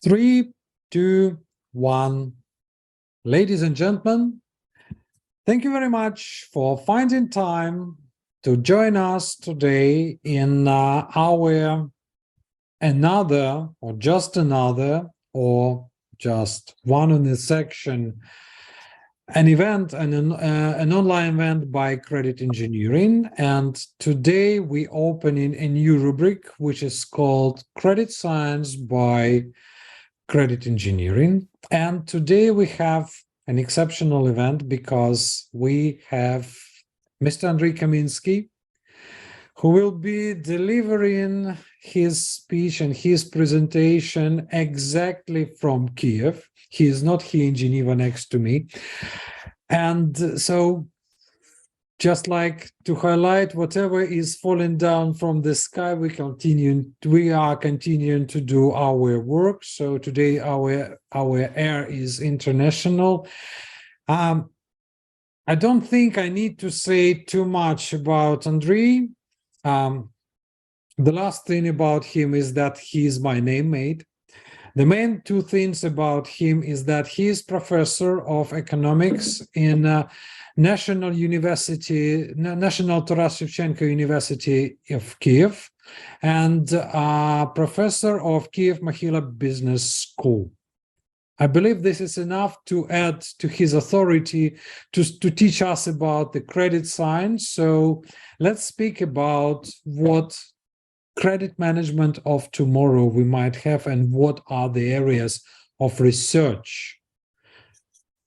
Three, two, one. Ladies and gentlemen, thank you very much for finding time to join us today in our another, or just another, or just one in the section, an event, an online event by Credit Engineering. And today we open in a new rubric, which is called Credit Science by Credit Engineering. And today we have an exceptional event because we have Mr. Andriy Kaminsky, who will be delivering his speech and his presentation exactly from Kyiv. He is not here in Geneva next to me. And so, just like to highlight whatever is falling down from the sky, we are continuing to do our work. So today our air is international. I don't think I need to say too much about Andriy. The last thing about him is that he is my namemate. The main two things about him is that he is professor of economics in National Taras Shevchenko University of Kyiv, and professor of Kyiv-Mohyla Business School. I believe this is enough to add to his authority to teach us about the credit science. So let's speak about what credit management of tomorrow we might have and what are the areas of research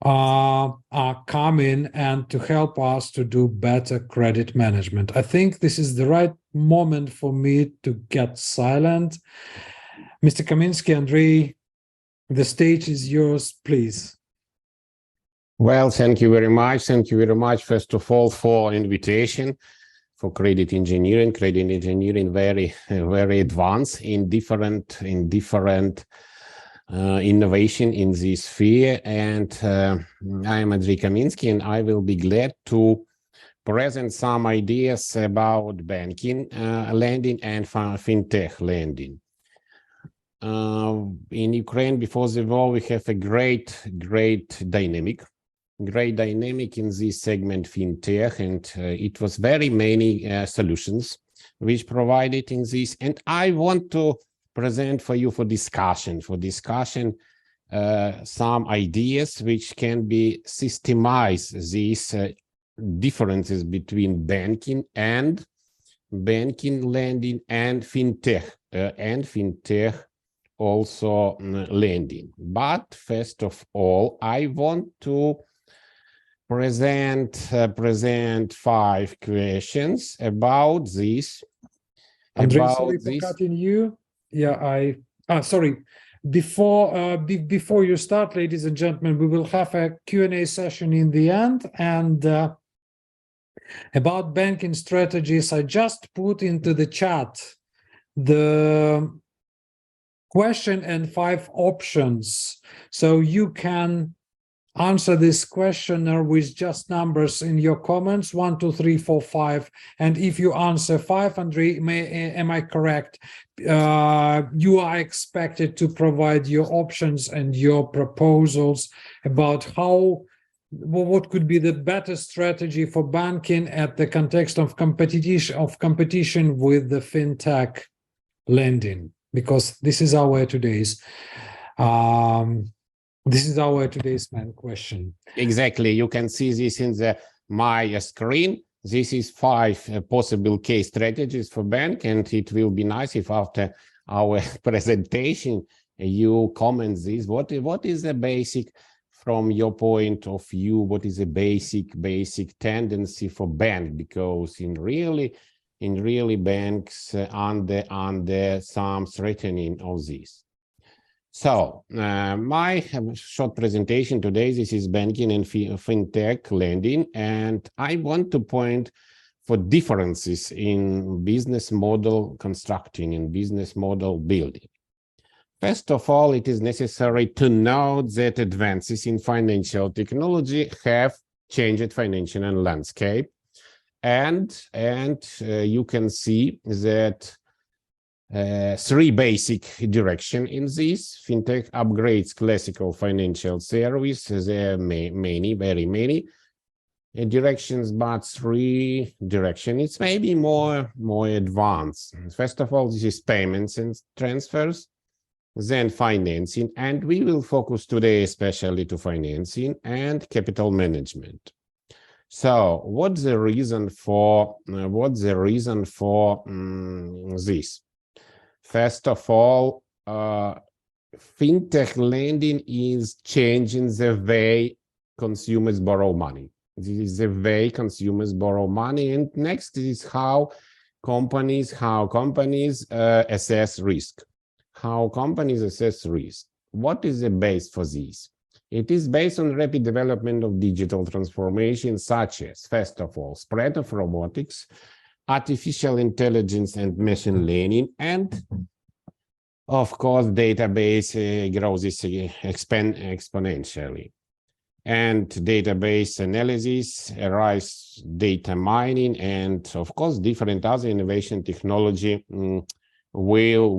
are coming and to help us to do better credit management. I think this is the right moment for me to get silent. Mr. Kaminsky, Andriy, the stage is yours, please. Well, thank you very much. Thank you very much, first of all, for invitation for credit engineering. Credit engineering very advanced in different innovation in this sphere. And I am Andriy Kaminsky, and I will be glad to present some ideas about banking lending and fintech lending. In Ukraine, before the war, we have a great dynamic in this segment fintech, and it was very many solutions which provided in this. And I want to present for you for discussion some ideas which can be systemized these differences between banking lending and fintech also lending. But first of all, I want to present 5 questions about this. Andriy, sorry for cutting you. Yeah, sorry. Before you start, ladies and gentlemen, we will have a Q&A session in the end. And about banking strategies, I just put into the chat the question and 5 options. So you can answer this questionnaire with just numbers in your comments, 1, 2, 3, 4, 5. And if you answer 5, Andriy, am I correct? You are expected to provide your options and your proposals about what could be the better strategy for banking at the context of competition with the fintech lending, because this is our today's main question. Exactly. You can see this in my screen. This is 5 possible case strategies for bank, and it will be nice if after our presentation you comment this. What is the basic, from your point of view, what is a basic tendency for bank? Because in really banks under some threatening of this. So my short presentation today, this is banking and fintech lending, and I want to point for differences in business model constructing, in business model building. First of all, it is necessary to note that advances in financial technology have changed financial landscape, and you can see that three basic directions in this. Fintech upgrades classical financial service. There are many, very many directions, but three directions. It's maybe more advanced. First of all, this is payments and transfers, then financing, and we will focus today especially to financing and capital management. So, what's the reason for this? First of all, fintech lending is changing the way consumers borrow money. This is the way consumers borrow money, and next is how companies assess risk. How companies assess risk. What is the base for this? It is based on rapid development of digital transformation, such as, first of all, spread of robotics, artificial intelligence and machine learning, and of course, database grows exponentially. And database analysis, arise data mining, and of course, different other innovation technology will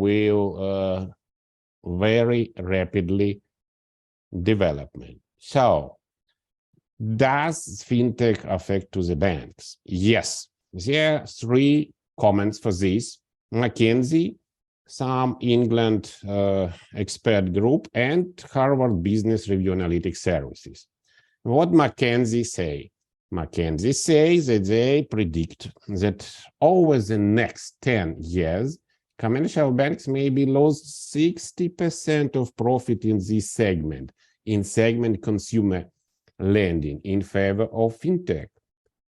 very rapidly development. So, does fintech affect to the banks? Yes, there are three comments for this. McKinsey, some England expert group, and Harvard Business Review Analytics Services. What McKinsey say? McKinsey says that they predict that over the next 10 years, commercial banks maybe lose 60% of profit in this segment, consumer lending, in favor of fintech.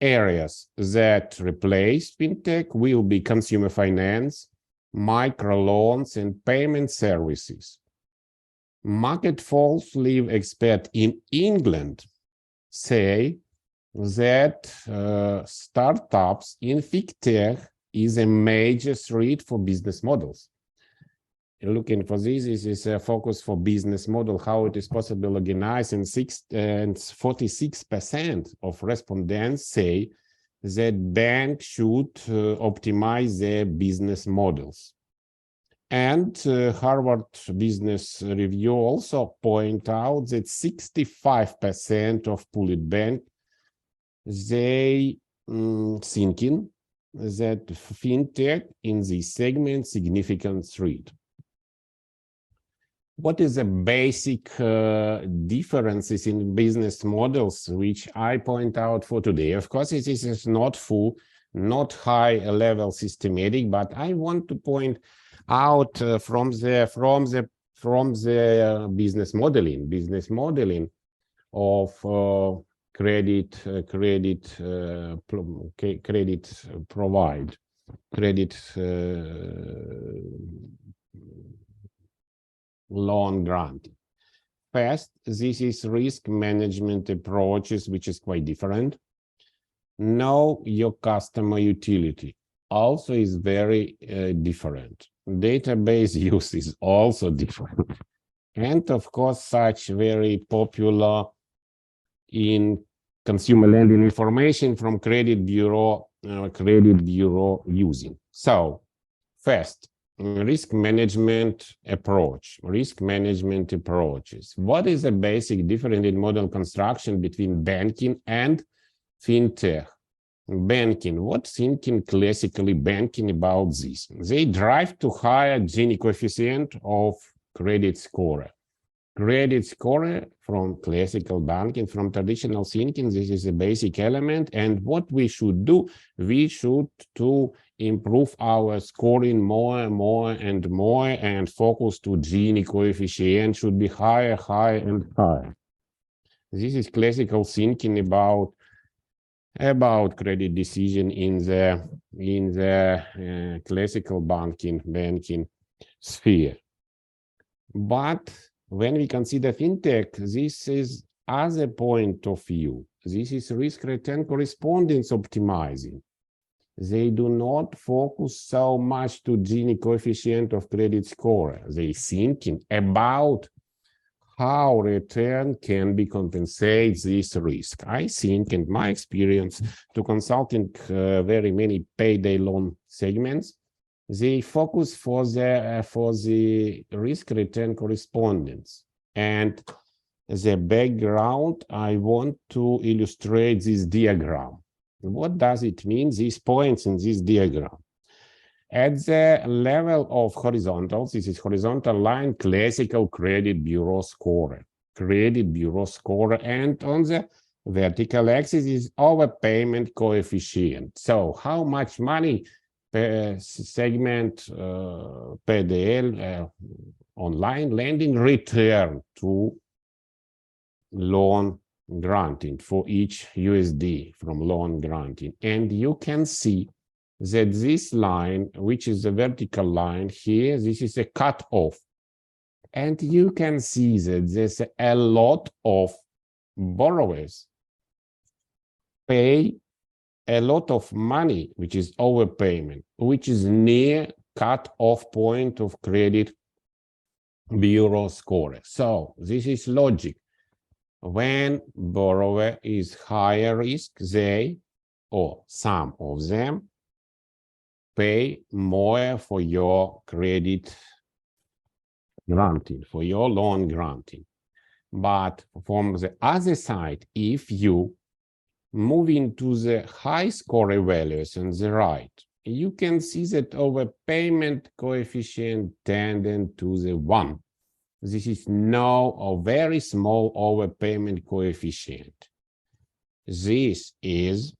Areas that replace fintech will be consumer finance, microloans, and payment services. Market Force Leave expert in England say that startups in fintech is a major threat for business models. Looking for this is a focus for business model, how it is possible organize, and 46% of respondents say that banks should optimize their business models. And Harvard Business Review also point out that 65% of public banks, they thinking that fintech in this segment significant threat. What is the basic differences in business models, which I point out for today? Of course, it is not full, not high level systematic, but I want to point out from the business modeling of credit loan granting. First, this is risk management approaches, which is quite different. Know your customer utility also is very different. Database use is also different. And of course, such very popular in consumer lending information from credit bureau using. So, first, risk management approaches. What is the basic difference in model construction between banking and fintech? Banking, what thinking classically banking about this? They drive to higher Gini coefficient of credit score. Credit score from classical banking, from traditional thinking, this is a basic element. And what we should do, we should to improve our scoring more and more, and focus to Gini coefficient should be higher and higher. This is classical thinking about credit decision in the classical banking sphere. But when we consider fintech, this is other point of view. This is risk-return correspondence optimizing. They do not focus so much to Gini coefficient of credit score. They thinking about how return can be compensate this risk. I think, in my experience, to consulting very many payday loan segments, they focus for the risk return correspondence. And the background, I want to illustrate this diagram. What does it mean, these points in this diagram? At the level of horizontals, this is horizontal line, classical credit bureau score, and on the vertical axis is overpayment coefficient. So how much money per segment PDL online lending return to loan granting for each USD from loan granting. And you can see that this line, which is the vertical line here, this is a cutoff. And you can see that there's a lot of borrowers pay a lot of money, which is overpayment, which is near cut-off point of credit bureau score. So this is logic. When borrower is higher risk, they, or some of them, pay more for your credit granting, for your loan granting. But from the other side, if you move into the high score values on the right, you can see that overpayment coefficient tending to the 1. This is now a very small overpayment coefficient. This is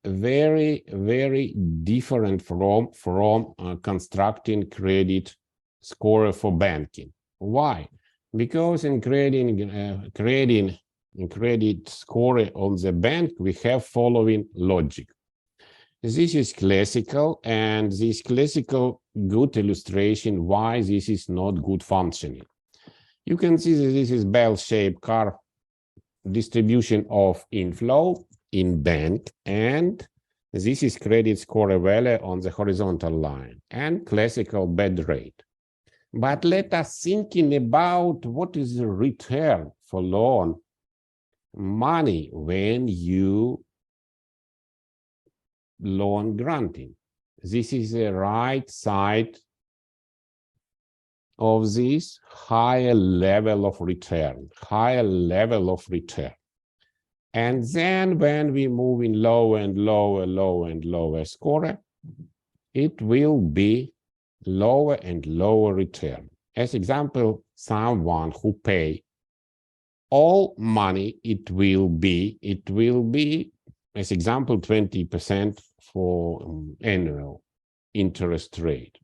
very, very different from constructing credit score for banking. Why? Because in creating credit score on the bank, we have following logic. This is classical, and this classical good illustration why this is not good functioning. You can see that this is bell-shaped curve distribution of inflow in bank, and this is credit score value on the horizontal line and classical bad rate. But let us thinking about what is the return for loan money when you loan granting. This is the right side of this higher level of return, And then when we move in lower and lower score, it will be lower and lower return. As example, someone who pay all money, it will be, as example, 20% for annual interest rate.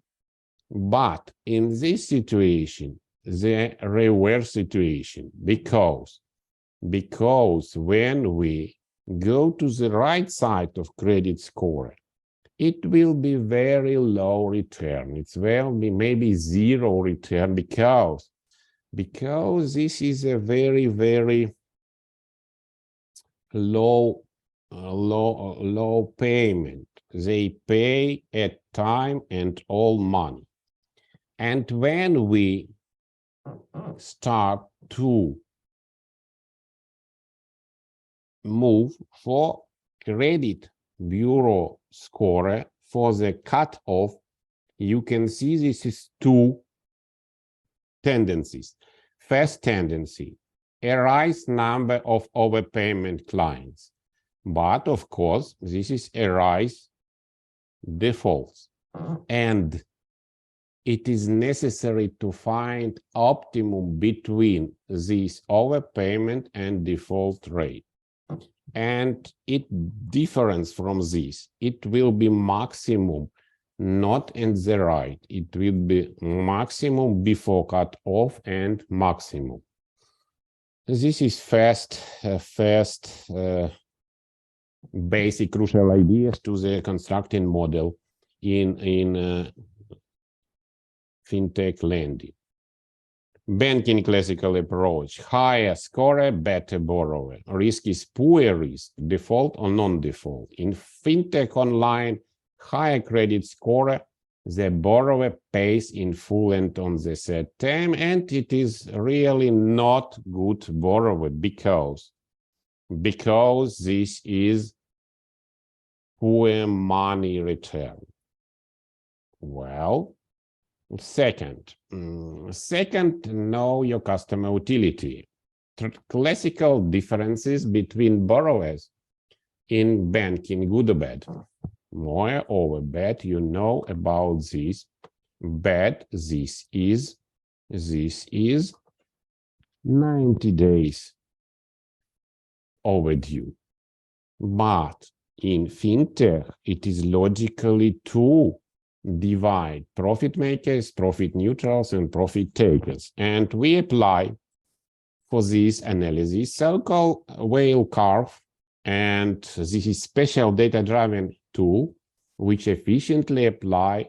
But in this situation, the reverse situation, because when we go to the right side of credit score, it will be very low return. It will be maybe zero return because this is a very, very low payment. They pay at time and all money. And when we start to move for credit bureau score for the cutoff, you can see this is two tendencies. First tendency, a rise number of overpayment clients. But of course, this is a rise defaults. And it is necessary to find optimum between this overpayment and default rate. And it difference from this. It will be maximum, not in the right. It will be maximum before cut off and maximum. This is first basic crucial ideas to the constructing model in fintech lending. Banking classical approach, higher score, better borrower. Risk is poor risk, default or non-default. In fintech online, higher credit score, the borrower pays in full and on the set term, and it is really not good borrower because this is poor money return. Well, second, know your customer utility. Classical differences between borrowers in banking, good or bad. Moreover, bad, you know about this. Bad, this is 90 days overdue. But in fintech, it is logically to divide profit makers, profit neutrals, and profit takers. And we apply for this analysis so-called whale curve, and this is special data-driven tool which efficiently apply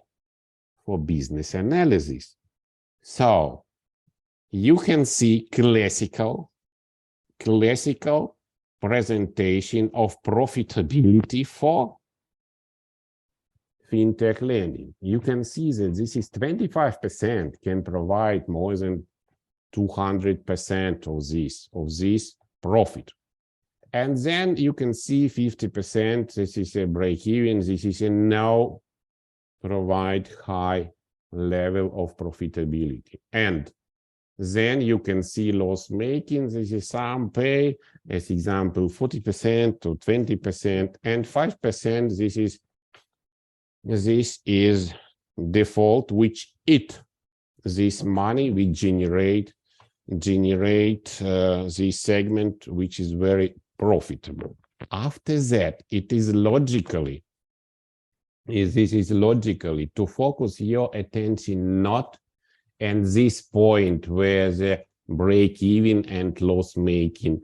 for business analysis. So you can see classical presentation of profitability for fintech lending. You can see that this is 25% can provide more than 200% of this profit. And then you can see 50%, this is a break even, this is a no provide high level of profitability. And then you can see loss making, this is some pay, as example, 40% to 20%, and 5%, this is default, which this money we generate this segment, which is very profitable. After that, this is logically to focus your attention not at this point where the break-even and loss-making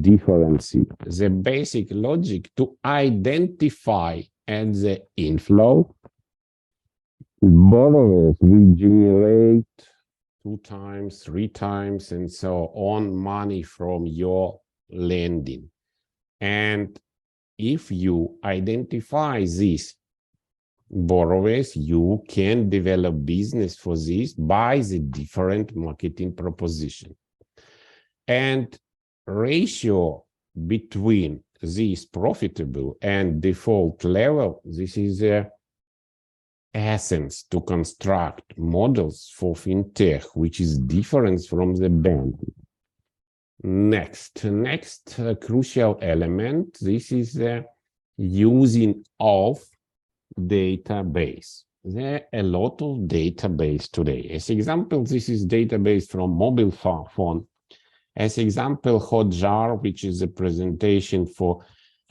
difference. The basic logic to identify at the inflow borrowers will generate 2 times, 3 times, and so on money from your lending. And if you identify these borrowers, you can develop business for this by the different marketing proposition. And ratio between this profitable and default level, this is a essence to construct models for fintech, which is different from the bank. Next crucial element, this is the using of database. There are a lot of database today. As example, this is database from mobile phone. As example, Hotjar, which is a presentation for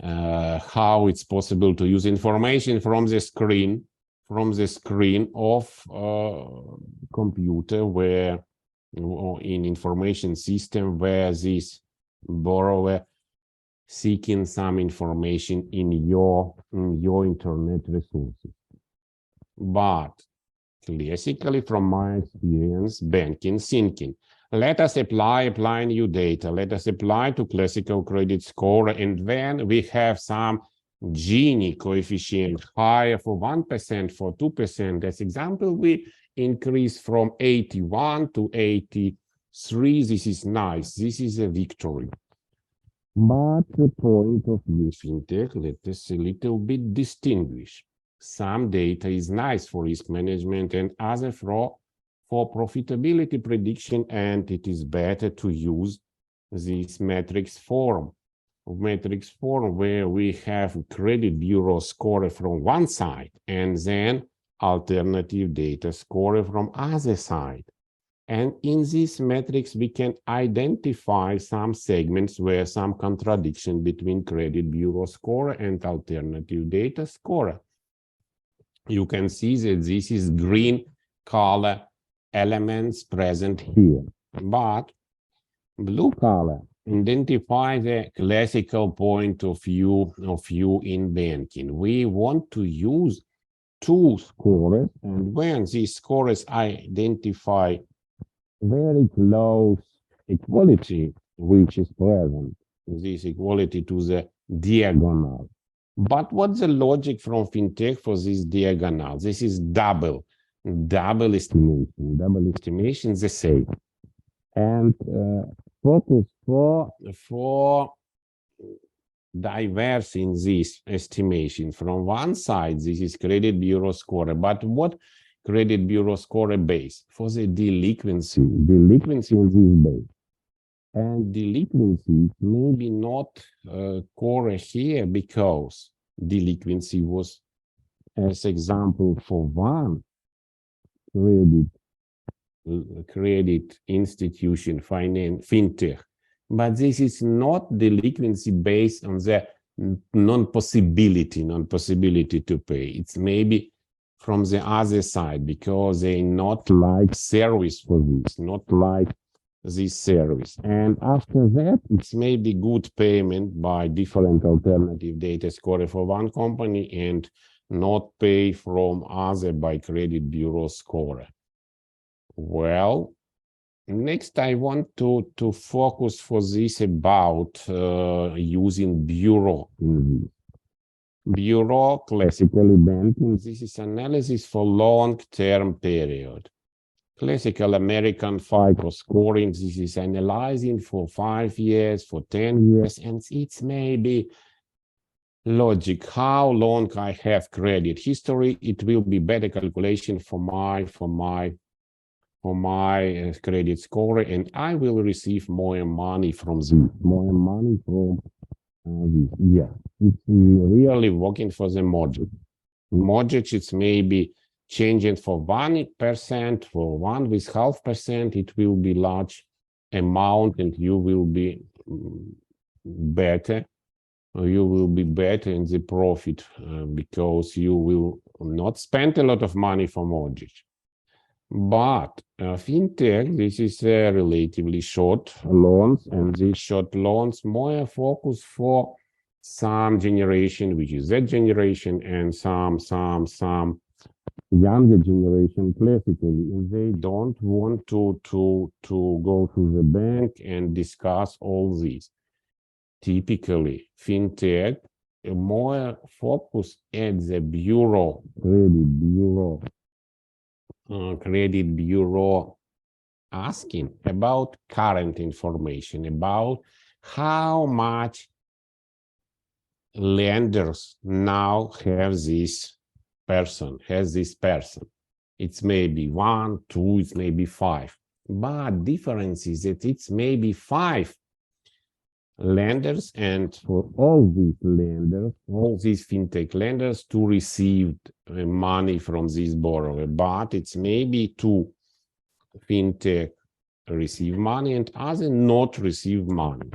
how it's possible to use information from the screen of computer, where or in information system where this borrower seeking some information in your internet resources. But classically, from my experience, banking thinking, let us apply new data, let us apply to classical credit score, and then we have some Gini coefficient higher for 1%, for 2%. As example, we increase from 81 to 83. This is nice. This is a victory. But the point of view fintech, let us a little bit distinguish. Some data is nice for risk management and other for profitability prediction, and it is better to use this matrix form where we have credit bureau score from one side and then alternative data score from other side. And in this matrix, we can identify some segments where some contradiction between credit bureau score and alternative data score. You can see that this is green color elements present here, but blue color identify the classical point of view in banking. We want to use 2 scores, and when these scores identify very close equality, which is present, this equality to the diagonal. But what's the logic from fintech for this diagonal? This is double estimation, the same. And focus for diverse in this estimation. From one side, this is credit bureau score, but what credit bureau score base? For the delinquency in this base. And delinquency maybe not core here because delinquency was, as example, for one credit institution, fintech, but this is not delinquency based on the non-possibility to pay. It's maybe from the other side because they not like service for this, not like this service. And after that, it's maybe good payment by different alternative data score for one company and not pay from other by credit bureau score. Well, next I want to focus for this about using bureau. Bureau, classically banking, this is analysis for long-term period. Classical American FICO scoring, this is analyzing for 5 years, for 10 years, and it's maybe logic, how long I have credit history. It will be better calculation for my credit score, and I will receive more money from this, yeah, it's really working for the mortgage. Mortgage, it's maybe changing for 1%, for 1.5%, it will be large amount and you will be better. You will be better in the profit because you will not spend a lot of money for mortgage. But fintech, this is relatively short loans, and these short loans more focus for some generation, which is Z generation, and some younger generation classically, and they don't want to go to the bank and discuss all this. Typically, fintech more focus at the credit bureau asking about current information, about how much lenders now have this person. It's maybe 1, 2, it's maybe 5. But difference is that it's maybe 5 lenders, and for all these lenders, all these fintech lenders to receive money from this borrower, but it's maybe 2 fintech receive money and other not receive money.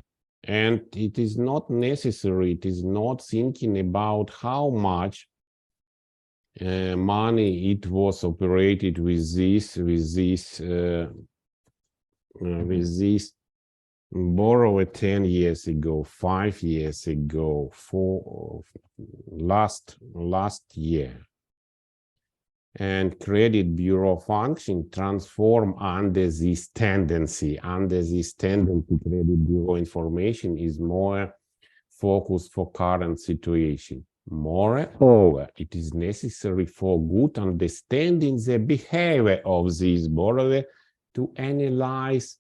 And it is not necessary, it is not thinking about how much money it was operated with this borrower 10 years ago, 5 years ago, last year. And credit bureau function transform under this tendency. Credit bureau information is more focused for current situation. Moreover, it is necessary for good understanding the behavior of this borrower to analyze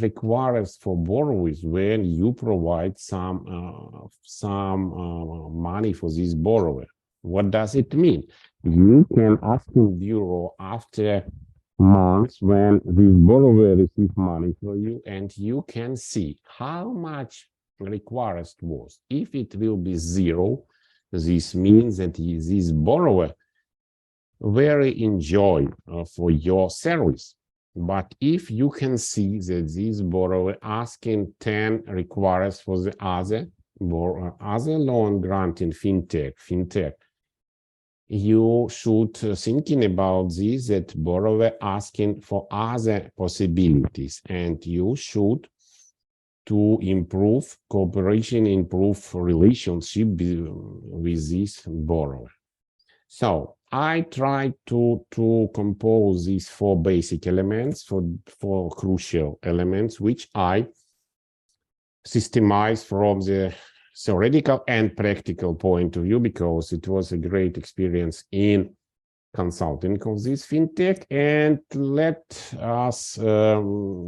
requirements for borrowers when you provide some money for this borrower. What does it mean? You can ask the bureau after months when this borrower receives money for you, and you can see how much request was. If it will be 0, this means that this borrower very enjoy for your service. But if you can see that this borrower asking 10 requests for the other loan granting fintech, you should thinking about this, that borrower asking for other possibilities, and you should to improve cooperation, improve relationship with this borrower. So I try to compose these 4 basic elements, for crucial elements, which I systemize from the theoretical and practical point of view, because it was a great experience in consulting of this fintech. And let us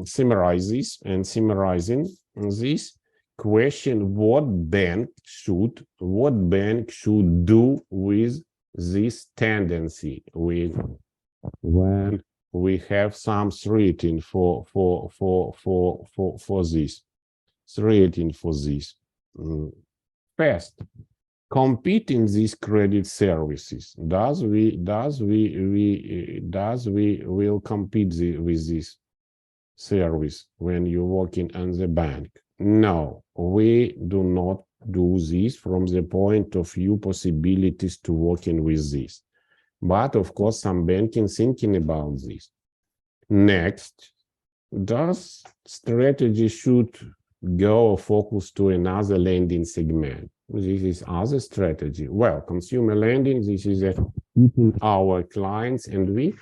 summarize this, and summarizing this, question what bank should do with this tendency when we have some threatening for this threatening for this. First, compete in these credit services. Does we will compete with this service when you're working on the bank? No, we do not do this from the point of view possibilities to working with this. But of course, some banking thinking about this. Next, does strategy should go focus to another lending segment? This is other strategy. Well, consumer lending, this is our clients, and we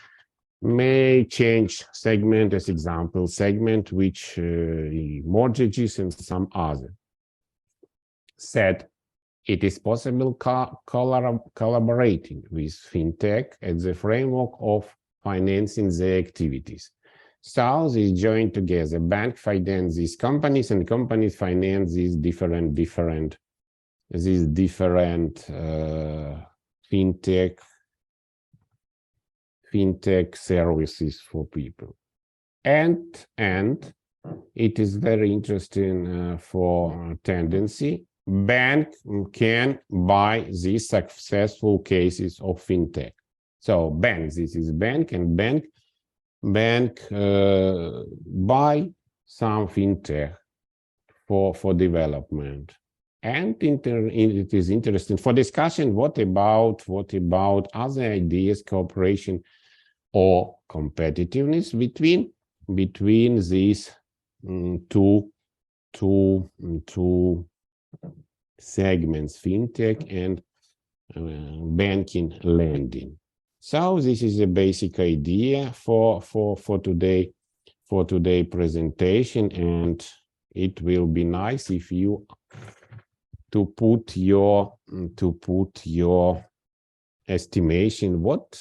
may change segment as example, segment which mortgages and some other. Said, it is possible collaborating with Fintech at the framework of financing the activities. So they join together. Bank finance these companies, and companies finance these different fintech services for people. And it is very interesting for tendency. Bank can buy these successful cases of fintech. So bank, this is bank, and bank buy some fintech for development. And it is interesting for discussion. What about other ideas, cooperation or competitiveness between these two segments, fintech and banking lending? So this is a basic idea for today presentation, and it will be nice if you to put your estimation what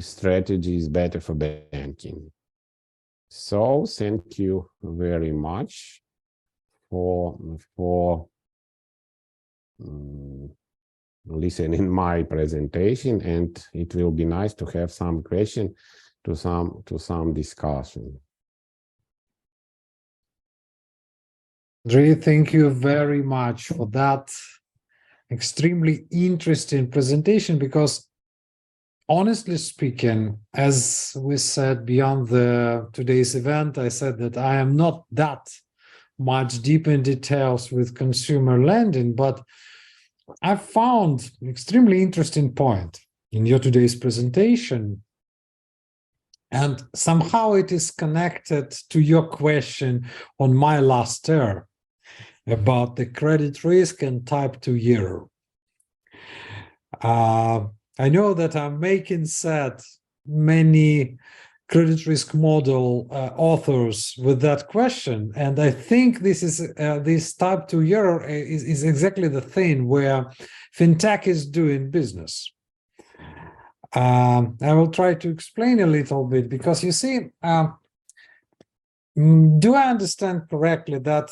strategy is better for banking. So thank you very much for listening my presentation, and it will be nice to have some question to some discussion. Andriy, thank you very much for that extremely interesting presentation, because honestly speaking, as we said beyond today's event, I said that I am not that much deep in details with consumer lending, but I found an extremely interesting point in your today's presentation, and somehow it is connected to your question on my last term about the credit risk and type 2 error. I know that I'm making sad many credit risk model authors with that question, and I think this type 2 error is exactly the thing where Fintech is doing business. I will try to explain a little bit, because you see, do I understand correctly that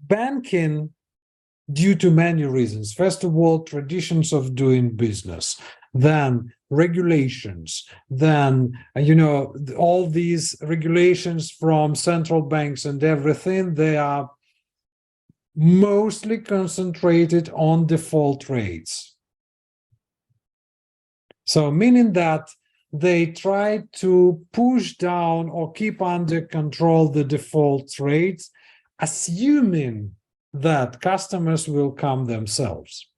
banking, due to many reasons, first of all, traditions of doing business, then regulations, then, all these regulations from central banks and everything, they are mostly concentrated on default rates. So meaning that they try to push down or keep under control the default rates, assuming that customers will come themselves.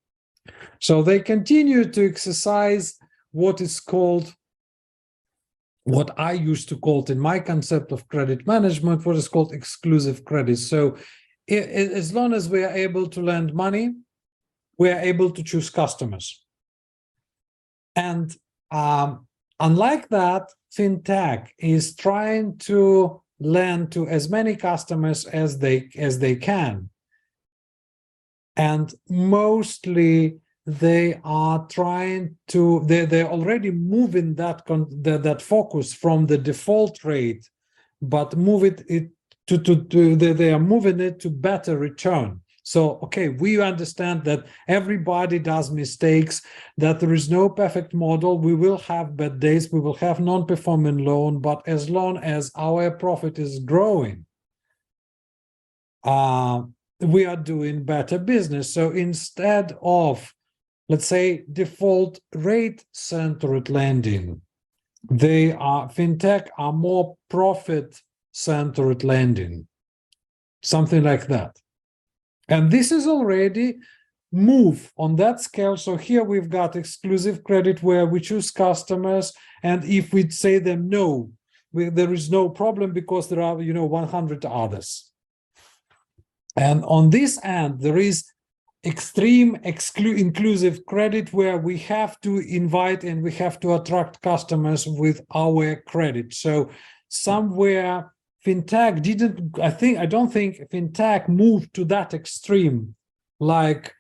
So they continue to exercise what is called, what I used to call it in my concept of credit management, what is called exclusive credit. So as long as we are able to lend money, we are able to choose customers. And unlike that, Fintech is trying to lend to as many customers as they can. And mostly they are trying to, they're already moving that focus from the default rate, but move it they are moving it to better return. So, okay, we understand that everybody does mistakes, that there is no perfect model. We will have bad days, we will have non-performing loan, but as long as our profit is growing, we are doing better business. So instead of, let's say, default rate centered lending, fintech are more profit centered lending, something like that. And this is already move on that scale. So here we've got exclusive credit where we choose customers, and if we say them no, there is no problem because there are 100 others. And on this end, there is extreme inclusive credit where we have to invite and we have to attract customers with our credit. So somewhere fintech didn't, I don't think fintech moved to that extreme, like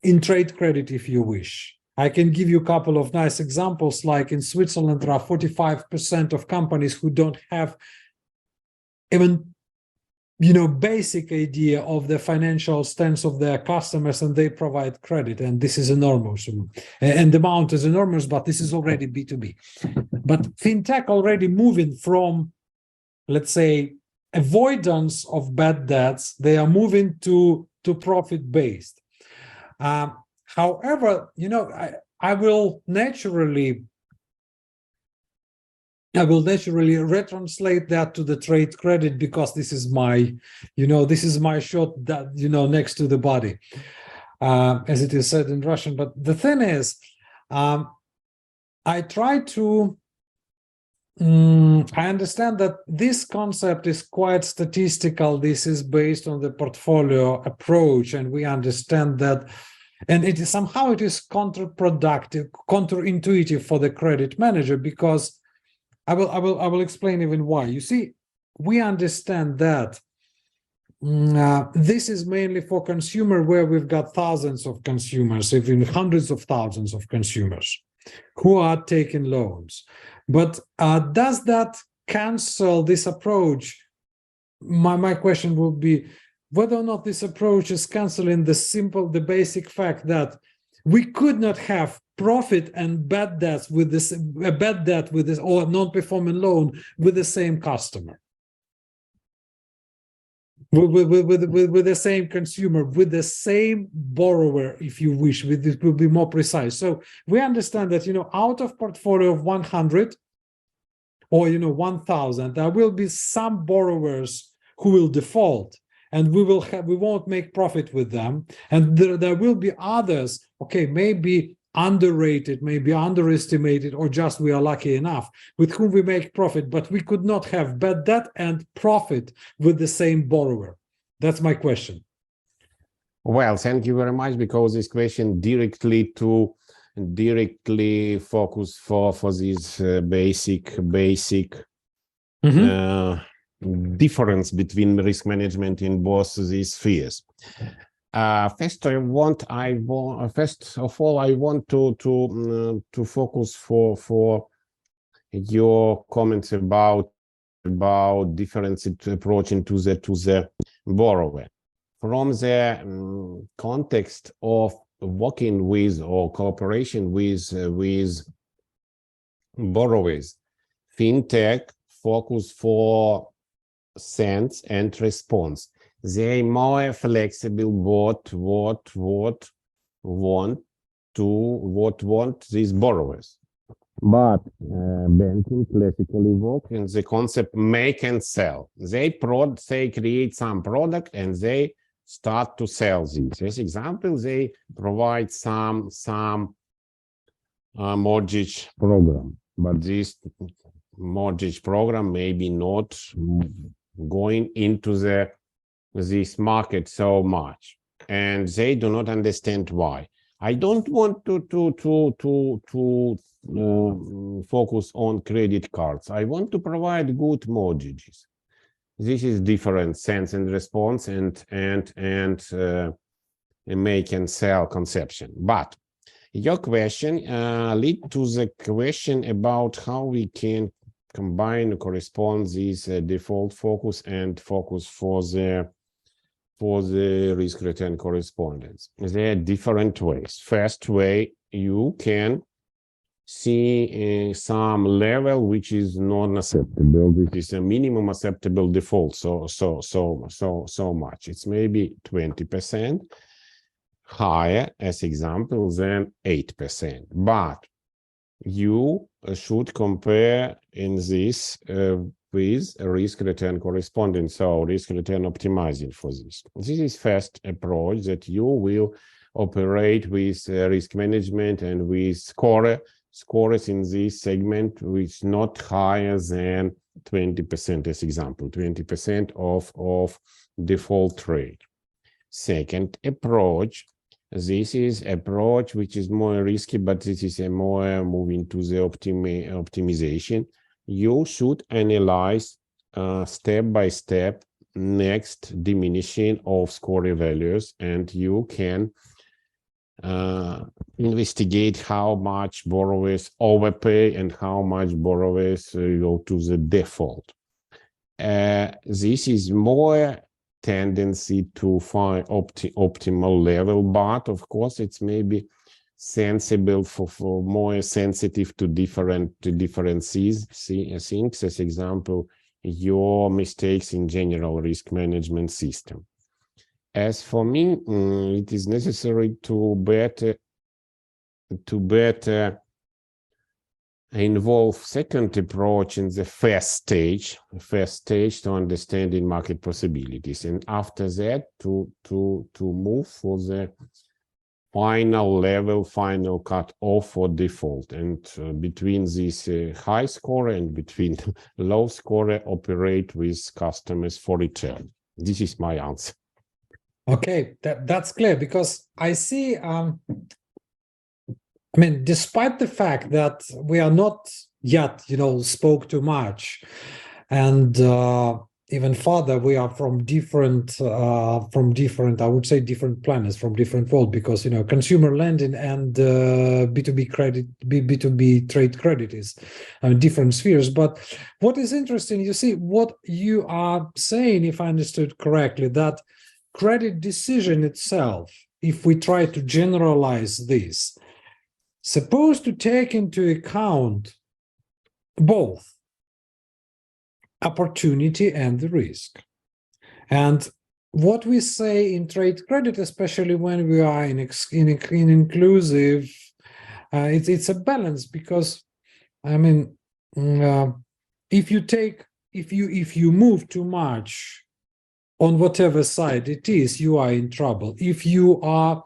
in trade credit, if you wish. I can give you a couple of nice examples, like in Switzerland, there are 45% of companies who don't have even basic idea of the financial stance of their customers, and they provide credit, and this is enormous, and the amount is enormous, but this is already B2B. But fintech already moving from, let's say, avoidance of bad debts, they are moving to profit-based. However, I will naturally retranslate that to the trade credit, because this is my, shot that, next to the body, as it is said in Russian. But the thing is, I try to, I understand that this concept is quite statistical. This is based on the portfolio approach, and we understand that, and it is somehow counterproductive, counterintuitive for the credit manager, because I will explain even why. You see, we understand that this is mainly for consumer, where we've got thousands of consumers, even hundreds of thousands of consumers who are taking loans. But does that cancel this approach? My question would be whether or not this approach is canceling the basic fact that we could not have profit and bad debts with this, or non-performing loan with the same customer, with the same consumer, with the same borrower, if you wish. It will be more precise. So we understand that, out of portfolio of 100 or 1,000, there will be some borrowers who will default, and we won't make profit with them, and there will be others, okay, maybe underrated, maybe underestimated, or just we are lucky enough, with whom we make profit, but we could not have bad debt and profit with the same borrower. That's my question. Well, thank you very much, because this question directly focus for this basic difference between risk management in both these spheres. First of all, I want to focus for your comments about different approach into the borrower from the context of working with or cooperation with borrowers. Fintech focus for sense and response. They more flexible what want these borrowers. But banking classically work in the concept make and sell. They create some product and they start to sell these. As example, they provide some mortgage program, but this mortgage program maybe not going into this market so much, and they do not understand why. I don't want to focus on credit cards. I want to provide good mortgages. This is different sense and response and make and sell conception. But your question lead to the question about how we can combine corresponds this default focus and focus for the risk return correspondence. There are different ways. First way, you can see some level which is non-acceptable. This is a minimum acceptable default. So much. It's maybe 20% higher, as example, than 8%. But you should compare in this with a risk return correspondence, so risk return optimizing for this. This is first approach that you will operate with risk management and with scores in this segment which not higher than 20% as example, 20% of default rate. Second approach, this is approach which is more risky, but this is a more moving to the optimization. You should analyze step by step next diminishing of score values, and you can investigate how much borrowers overpay and how much borrowers go to the default. This is more tendency to find optimal level, but of course it's maybe sensible for more sensitive to different things. As example, your mistakes in general risk management system. As for me, it is necessary to better involve second approach in the first stage to understanding market possibilities, and after that to move for the final level, final cut off or default, and between this high score and between low score operate with customers for return. This is my answer. Okay, that's clear, because I see, I mean, despite the fact that we are not yet, spoke too much, and even further, we are from different, I would say, different planets, from different world, because, consumer lending and B2B credit, B2B trade credit is different spheres. But what is interesting, you see, what you are saying, if I understood correctly, that credit decision itself, if we try to generalize this, supposed to take into account both opportunity and the risk. And what we say in trade credit, especially when we are in inclusive, it's a balance, because I mean, if you move too much on whatever side it is, you are in trouble. If you are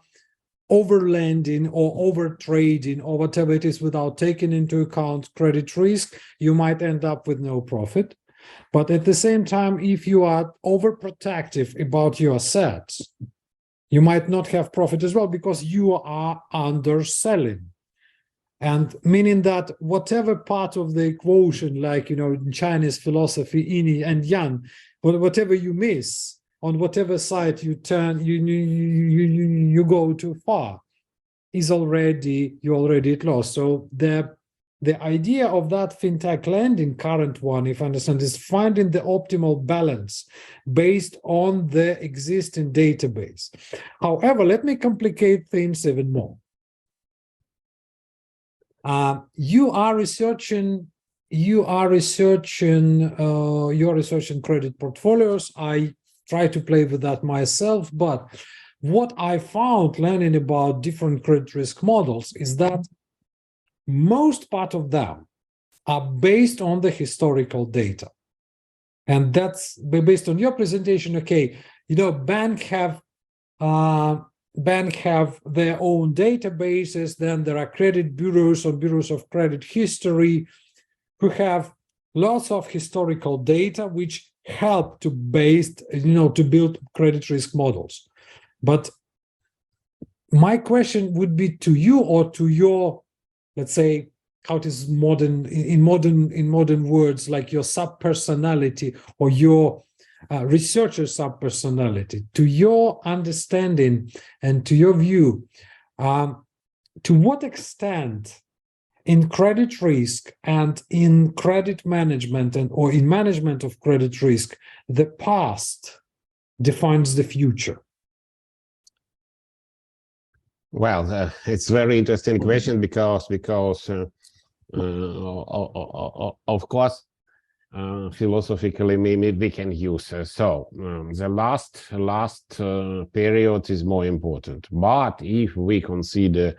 overlending or over trading or whatever it is without taking into account credit risk, you might end up with no profit. But at the same time, if you are overprotective about your assets, you might not have profit as well, because you are underselling. And meaning that whatever part of the equation, like, in Chinese philosophy, yin and yang, whatever you miss, on whatever side you turn, you go too far, you're already at loss. So the idea of that fintech lending, current one, if I understand, is finding the optimal balance based on the existing database. However, let me complicate things even more. You are researching credit portfolios. I try to play with that myself, but what I found learning about different credit risk models is that most part of them are based on the historical data. And that's based on your presentation. Okay, bank have their own databases, then there are credit bureaus or bureaus of credit history who have lots of historical data which help to build credit risk models. But my question would be to you, or to your, let's say, how it is in modern words, like your sub-personality or your researcher sub-personality, to your understanding and to your view, to what extent in credit risk and in credit management or in management of credit risk, the past defines the future? Well, it's a very interesting question because of course, philosophically, maybe we can use the last period is more important. But if we consider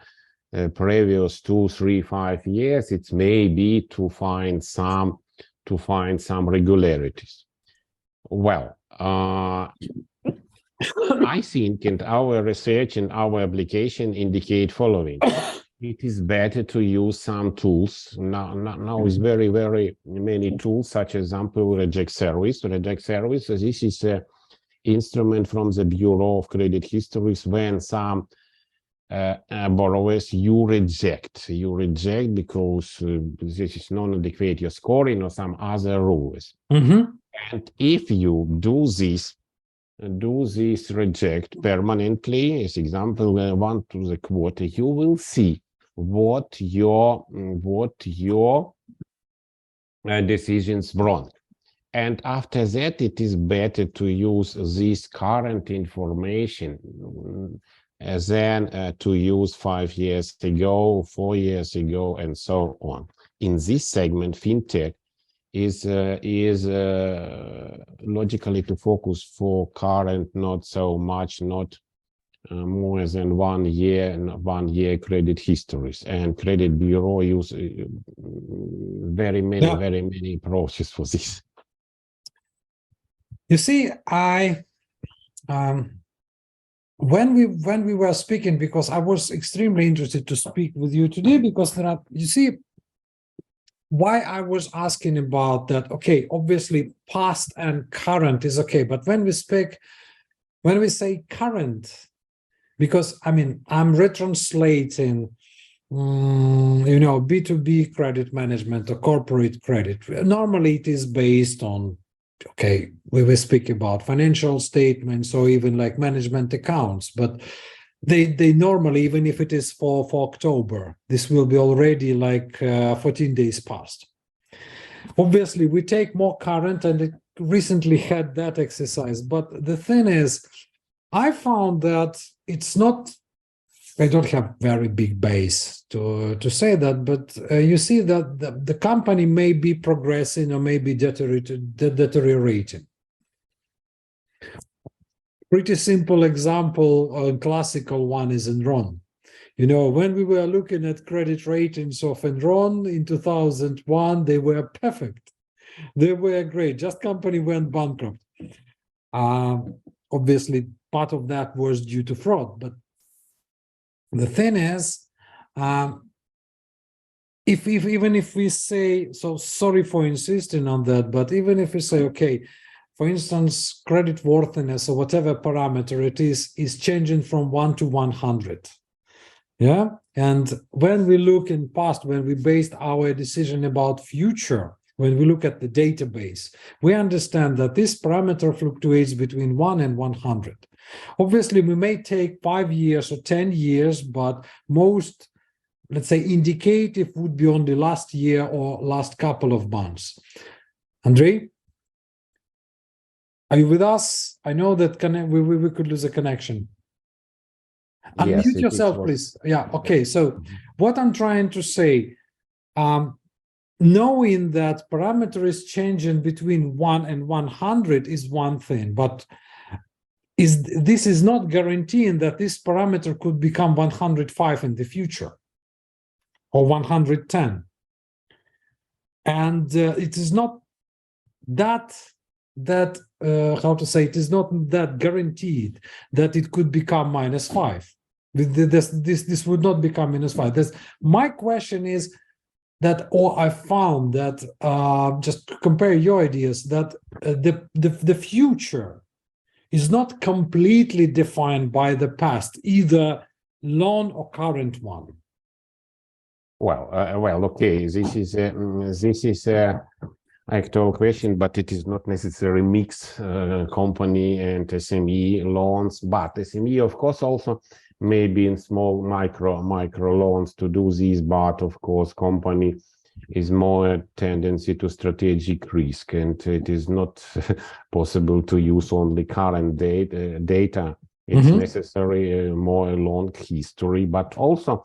previous 2, 3, 5 years, it's maybe to find some regularities. Well, I think, and our research and our application indicate following. It is better to use some tools. Now is very many tools, such as example, reject service. Reject service, this is an instrument from the Bureau of Credit Histories when some borrowers you reject because this is non-adequate your scoring or some other rules. Mm-hmm. And if you do this reject permanently, as example 1 to the quarter, you will see what your decisions brought. And after that, it is better to use this current information than to use 5 years ago, 4 years ago, and so on. In this segment, Fintech is logically to focus for current, not so much, not more than 1 year and 1 year credit histories. And credit bureau use very many approaches for this. You see, when we were speaking, because I was extremely interested to speak with you today, because there are, you see, why I was asking about that. Okay, obviously past and current is okay, but when we say current, because I mean I'm retranslating B2B credit management or corporate credit. Normally it is based on, okay, we will speak about financial statements or even like management accounts, but they normally, even if it is for October, this will be already like 14 days past. Obviously, we take more current, and it recently had that exercise. But the thing is, I found that it's not, I don't have very big base to say that, but you see that the company may be progressing or may be deteriorating. Pretty simple example, a classical one is Enron. You know, when we were looking at credit ratings of Enron in 2001, they were perfect. They were great. Just company went bankrupt. Obviously, part of that was due to fraud. But the thing is, even if we say, so sorry for insisting on that, but even if we say, okay, for instance, creditworthiness or whatever parameter it is changing from 1 to 100. Yeah. And when we look in past, when we based our decision about future, when we look at the database, we understand that this parameter fluctuates between 1 and 100. Obviously, we may take 5 years or 10 years, but most, let's say, indicative would be on the last year or last couple of months. Andriy? Are you with us? I know that we could lose a connection. Unmute Yes, yourself, please. Yeah, okay. So what I'm trying to say, knowing that parameter is changing between 1 and 100 is one thing, but this is not guaranteeing that this parameter could become 105 in the future or 110. And it is not how to say, it is not that guaranteed that it could become -5. This would not become -5. My question is that, or I found that, just to compare your ideas, that the future is not completely defined by the past, either long or current one. Well, okay. This is actual question, but it is not necessarily mixed company and SME loans. But SME, of course, also maybe in small micro loans to do this, but of course company is more a tendency to strategic risk, and it is not possible to use only current data. It's necessary more long history, but also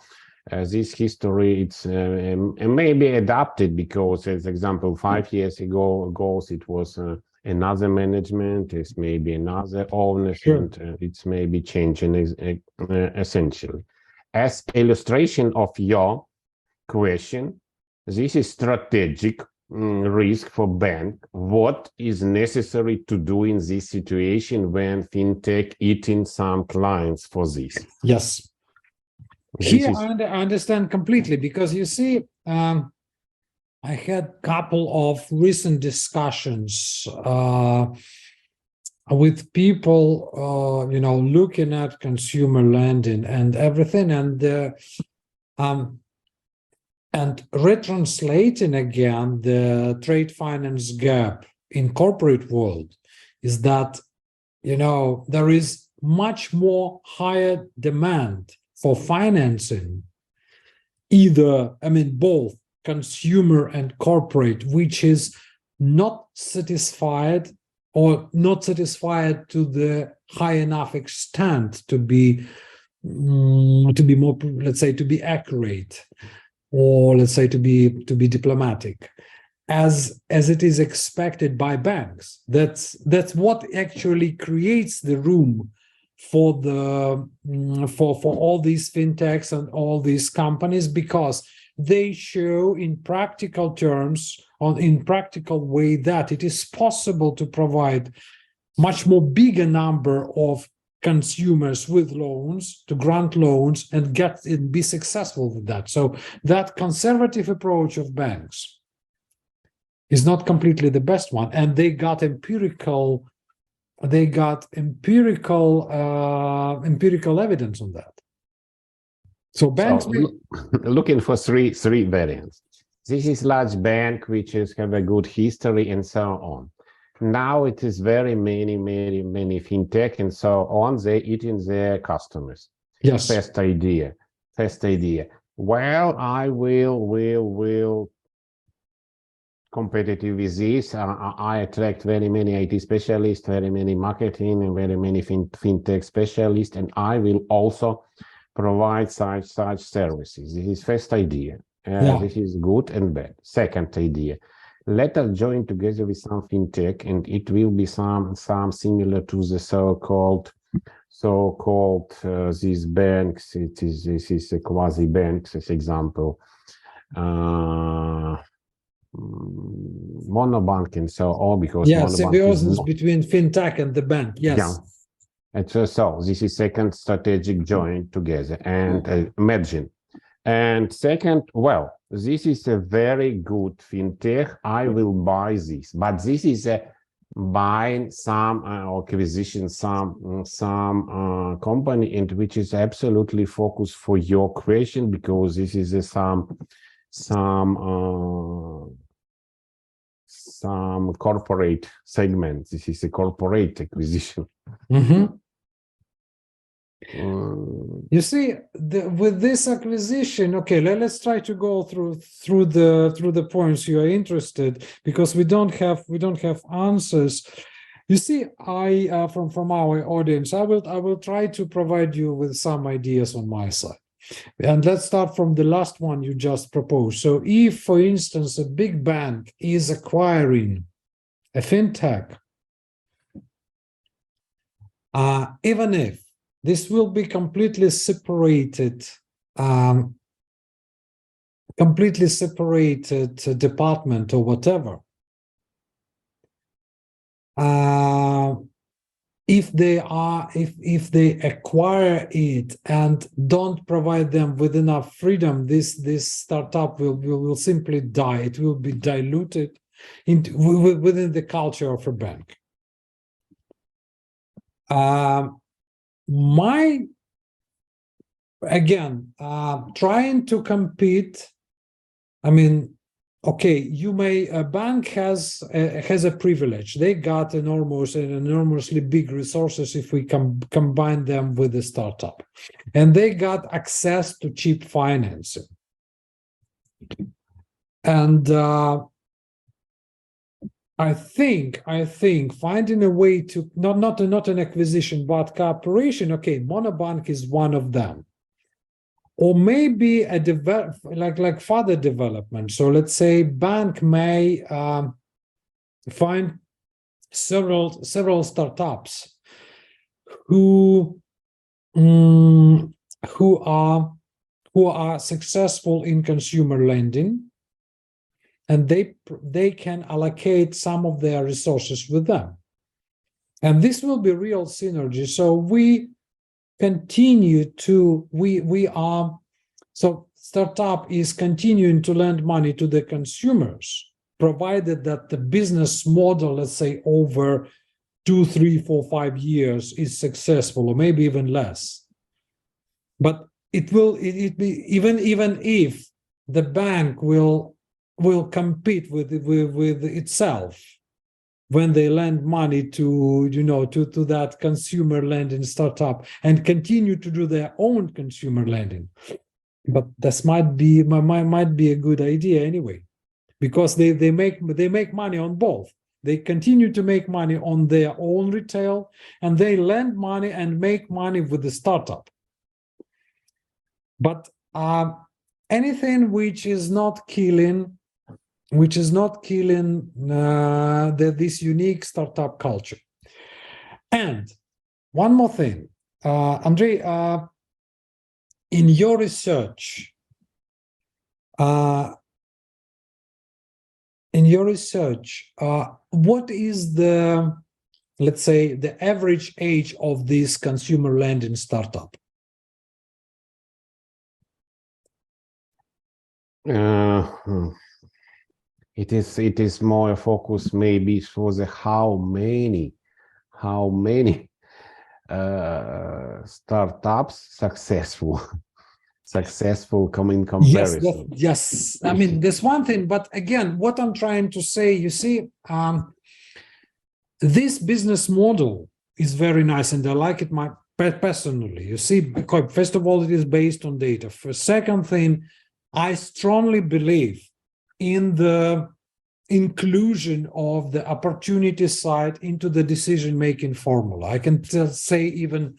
this history, it's maybe adapted, because, as example, 5 years ago it was another management, it's maybe another owners, and it's maybe changing essentially. As illustration of your question, this is strategic risk for bank. What is necessary to do in this situation when fintech eating some clients for this? Yes. Here, I understand completely, because you see, I had a couple of recent discussions with people, looking at consumer lending and everything, and retranslating again the trade finance gap in corporate world is that, there is much more higher demand for financing, both consumer and corporate, which is not satisfied or not satisfied to the high enough extent to be more, let's say, to be accurate, or let's say to be diplomatic, as it is expected by banks. That's what actually creates the room for all these fintechs and all these companies, because they show in practical terms, in practical way, that it is possible to provide much more bigger number of consumers with loans, to grant loans and be successful with that. So that conservative approach of banks is not completely the best one, and they got empirical evidence on that. So banks looking for three variants. This is large bank which have a good history and so on. Now it is very many fintech and so on. They eating their customers. Yes. First idea. Well, I will competitive with this. I attract very many IT specialists, very many marketing, and very many fintech specialists, and I will also provide such services. This is first idea. This is good and bad. Second idea. Let us join together with some fintech, and it will be some similar to the so-called these banks. This is a quasi banks, as example, monobank and so on, because symbiosis between fintech and the bank. And so this is second strategic join together and merging. And second, well, this is a very good fintech. I will buy this, but this is a buying some acquisition, some company, and which is absolutely focused for your question, because this is some corporate segment. This is a corporate acquisition. You see, with this acquisition, okay, let's try to go through the points you are interested, because we don't have answers. You see, I from our audience, I will try to provide you with some ideas on my side. And let's start from the last one you just proposed. So if, for instance, a big bank is acquiring a fintech, even if this will be completely separated department or whatever, if they acquire it and don't provide them with enough freedom, this startup will simply die. It will be diluted within the culture of a bank. Trying to compete, okay, a bank has a privilege. They got enormously big resources if we combine them with the startup, and they got access to cheap financing. And I think finding a way to not an acquisition but cooperation. Okay, Monobank is one of them. Or maybe a like further development. So let's say bank may find several startups who are successful in consumer lending, and they can allocate some of their resources with them, and this will be real synergy. So we continue to so startup is continuing to lend money to the consumers, provided that the business model, let's say over 2, 3, 4, 5 years, is successful, or maybe even less. But it be even if the bank will compete with itself when they lend money to that consumer lending startup and continue to do their own consumer lending. But this might be a good idea anyway, because they make money on both. They continue to make money on their own retail, and they lend money and make money with the startup. But anything which is not killing this unique startup culture. And one more thing, Andrei, in your research, what is the, let's say, the average age of this consumer lending startup? It is more a focus maybe for the how many startups successful come in comparison. Yes. I mean, there's one thing, but again, what I'm trying to say, you see, this business model is very nice, and I like it personally. You see, because first of all, it is based on data. For second thing, I strongly believe in the inclusion of the opportunity side into the decision-making formula. I can say even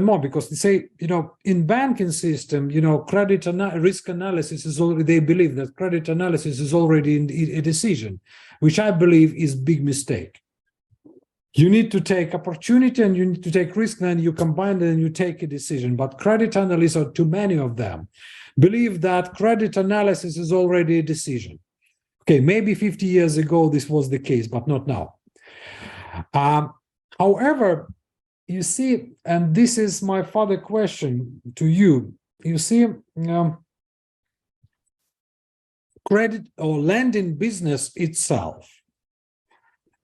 more, because they say, in banking system, risk analysis is already, they believe that credit analysis is already a decision, which I believe is big mistake. You need to take opportunity and you need to take risk, and you combine it and you take a decision. But credit analysts, or too many of them, believe that credit analysis is already a decision. Okay, maybe 50 years ago this was the case, but not now. However, you see, and this is my further question to you, you see, credit or lending business itself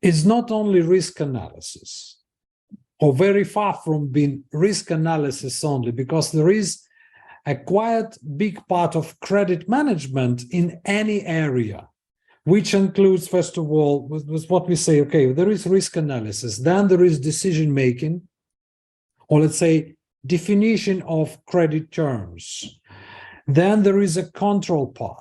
is not only risk analysis, or very far from being risk analysis only, because there is a quite big part of credit management in any area, which includes, first of all, with what we say, okay, there is risk analysis, then there is decision making, or let's say definition of credit terms, then there is a control part,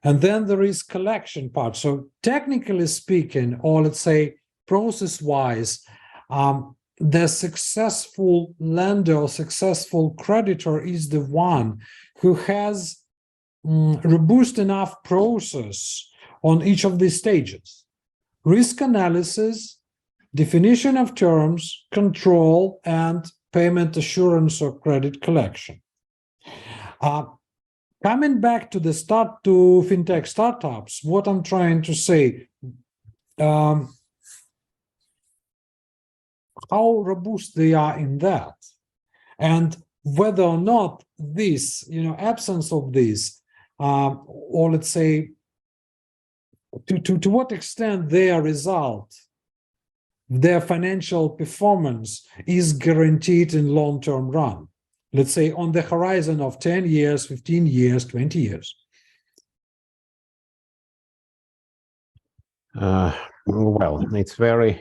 and then there is collection part. So technically speaking, or let's say process-wise, the successful lender or successful creditor is the one who has robust enough process on each of these stages: risk analysis, definition of terms, control, and payment assurance or credit collection. Coming back to fintech startups, what I'm trying to say, how robust they are in that, and whether or not this, absence of this, or let's say, to what extent their result, their financial performance is guaranteed in long-term run, let's say on the horizon of 10 years, 15 years, 20 years. Well, it's very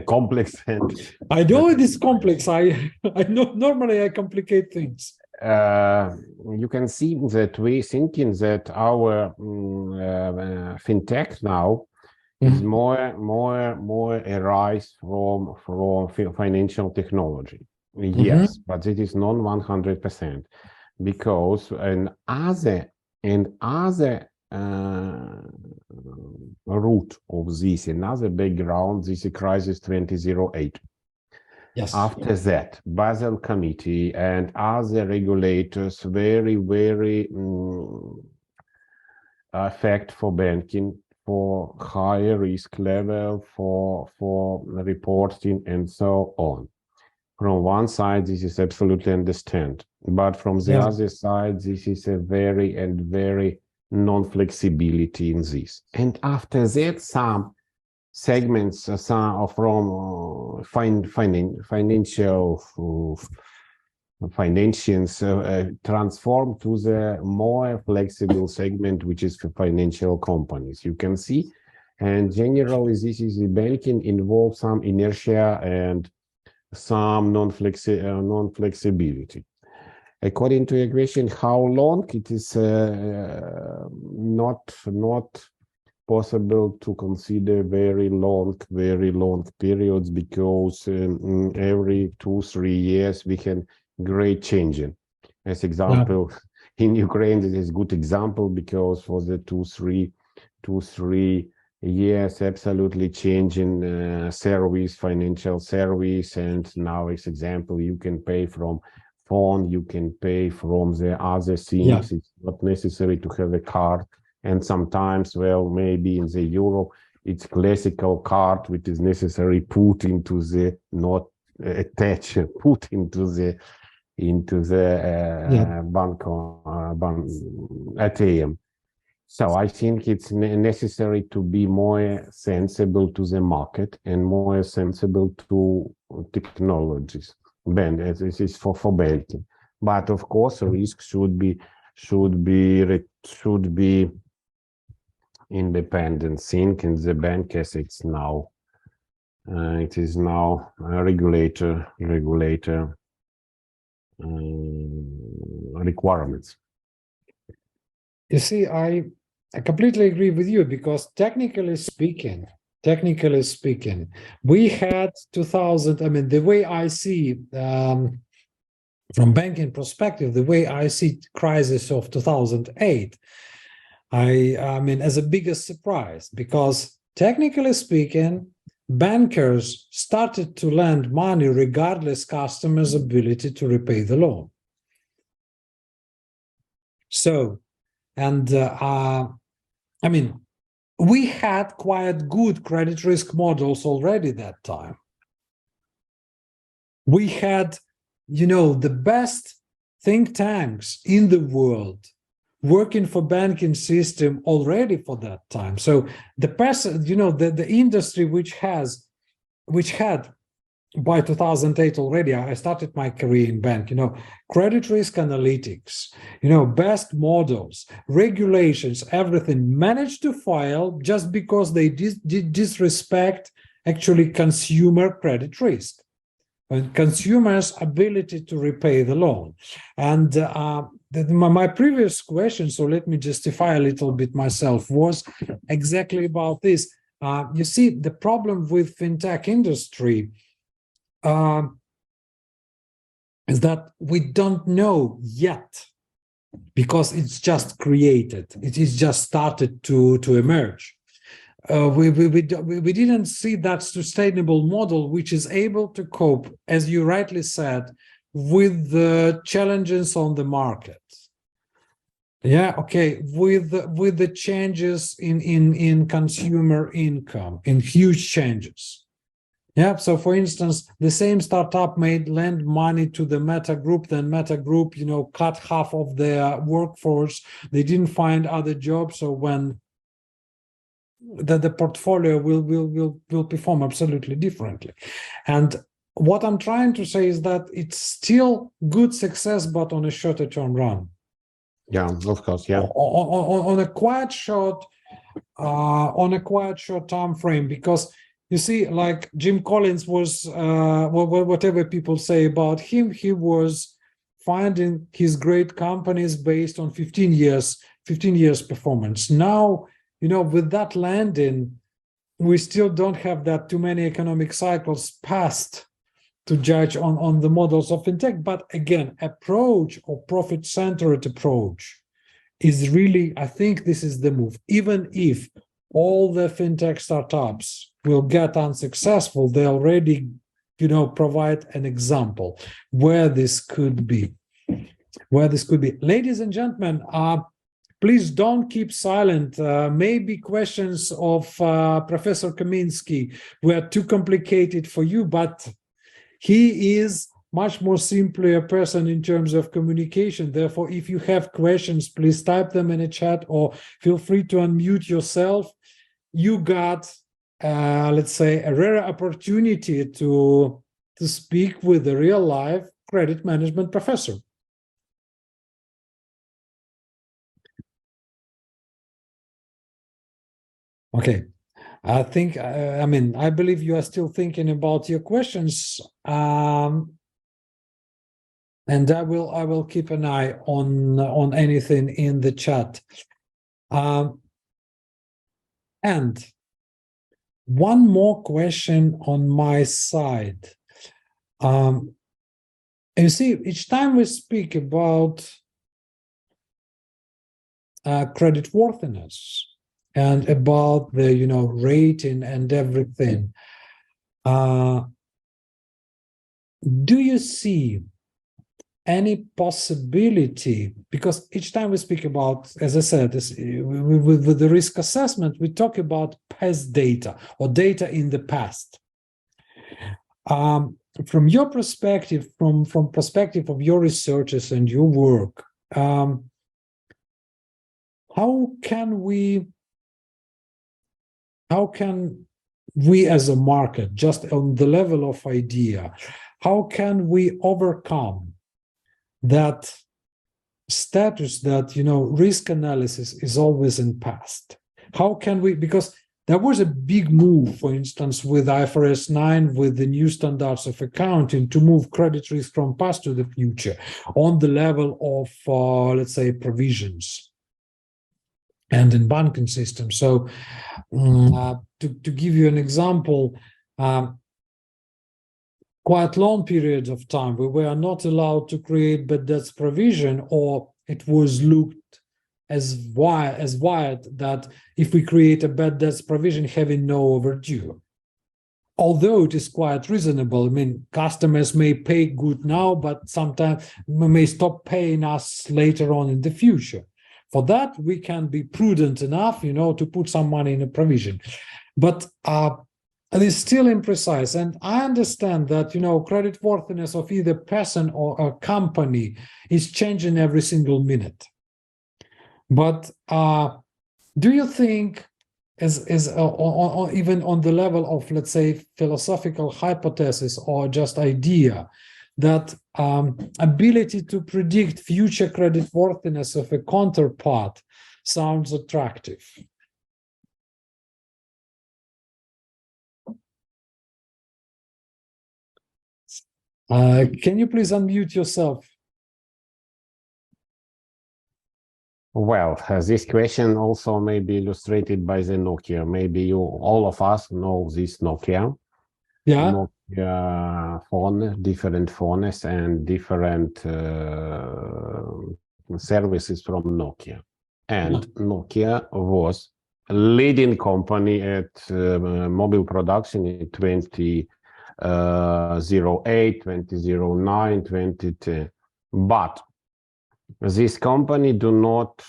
complex, and I know it is complex. I know normally I complicate things. you can see that we thinking that our fintech now is more a rise from financial technology. Yes, but it is not 100%, because another root of this, another background, this is crisis 2008. Yes. After that, Basel Committee and other regulators very affect for banking, for higher risk level, for reporting and so on. From one side, this is absolutely understand, but from the other side, this is a very non-flexibility in this. And after that, some segments, some from financials transform to the more flexible segment, which is for financial companies. You can see, and generally, this is the banking involves some inertia and some non-flexibility. According to your question, how long it is not possible to consider very long periods, because every 2-3 years we can great changing. As example, in Ukraine, this is a good example, because for the 2-3 years, absolutely changing service, financial service, and now as example, you can pay from phone, you can pay from the other things. It's not necessary to have a card. And sometimes, well, maybe in the Europe, it's classical card, which is necessary put into the, not attach, put into the bank ATM. So I think it's necessary to be more sensible to the market and more sensible to technologies. Then this is for banking, but of course, risk should be independent thing in the bank, as it's now. It is now a regulator requirements. You see, I completely agree with you, because technically speaking, we had 2000. I mean, the way I see from banking perspective, the way I see crisis of 2008, I mean, as a biggest surprise, because technically speaking, bankers started to lend money regardless customers' ability to repay the loan. So, and I mean, we had quite good credit risk models already that time. We had, the best think tanks in the world working for banking system already for that time. So the person, the industry which had by 2008 already, I started my career in bank, credit risk analytics, best models, regulations, everything managed to fail just because they did disrespect actually consumer credit risk and consumers' ability to repay the loan. And my previous question, so let me justify a little bit myself, was exactly about this. You see, the problem with fintech industry is that we don't know yet, because it's just created, it is just started to emerge. We didn't see that sustainable model which is able to cope, as you rightly said, with the challenges on the market. With the changes in consumer income, in huge changes. So for instance, the same startup may lend money to the Meta Group, then Meta Group, cut half of their workforce. They didn't find other jobs, so when the portfolio will perform absolutely differently. And what I'm trying to say is that it's still good success, but on a shorter term run. Yeah, of course, yeah. On a quite short on a quite short time frame, because you see, like Jim Collins was, whatever people say about him, he was finding his great companies based on 15 years performance. Now, with that landing, we still don't have that too many economic cycles passed to judge on the models of fintech. But again, approach or profit-centered approach is really, I think this is the move. Even if all the fintech startups will get unsuccessful, they already, provide an example where this could be. Ladies and gentlemen, please don't keep silent. Maybe questions of Professor Kaminsky were too complicated for you, but he is much more simply a person in terms of communication. Therefore, if you have questions, please type them in a chat or feel free to unmute yourself. You got, let's say, a rare opportunity to speak with a real life credit management professor. Okay. I think, I believe you are still thinking about your questions, and I will keep an eye on anything in the chat. And one more question on my side. You see, each time we speak about creditworthiness and about the rating and everything, do you see any possibility, because each time we speak about, as I said, with the risk assessment, we talk about past data or data in the past. From your perspective, from perspective of your researchers and your work, how can we as a market, just on the level of idea, how can we overcome that status that, risk analysis is always in past? How can we, because there was a big move, for instance, with IFRS 9, with the new standards of accounting to move credit risk from past to the future on the level of, let's say, provisions and in banking system. So to give you an example, quite long periods of time we were not allowed to create bad debts provision, or it was looked as wired that if we create a bad debts provision, having no overdue. Although it is quite reasonable, customers may pay good now, but sometimes may stop paying us later on in the future. For that, we can be prudent enough, to put some money in a provision. But it is still imprecise. And I understand that, creditworthiness of either person or a company is changing every single minute. But do you think, even on the level of, let's say, philosophical hypothesis or just idea, that ability to predict future creditworthiness of a counterpart sounds attractive? Can you please unmute yourself? Well, this question also may be illustrated by the Nokia. Maybe all of us know this Nokia. Yeah. Nokia phone, different phones and different services from Nokia. And Nokia was a leading company at mobile production in 2008, 2009, 2010. But this company do not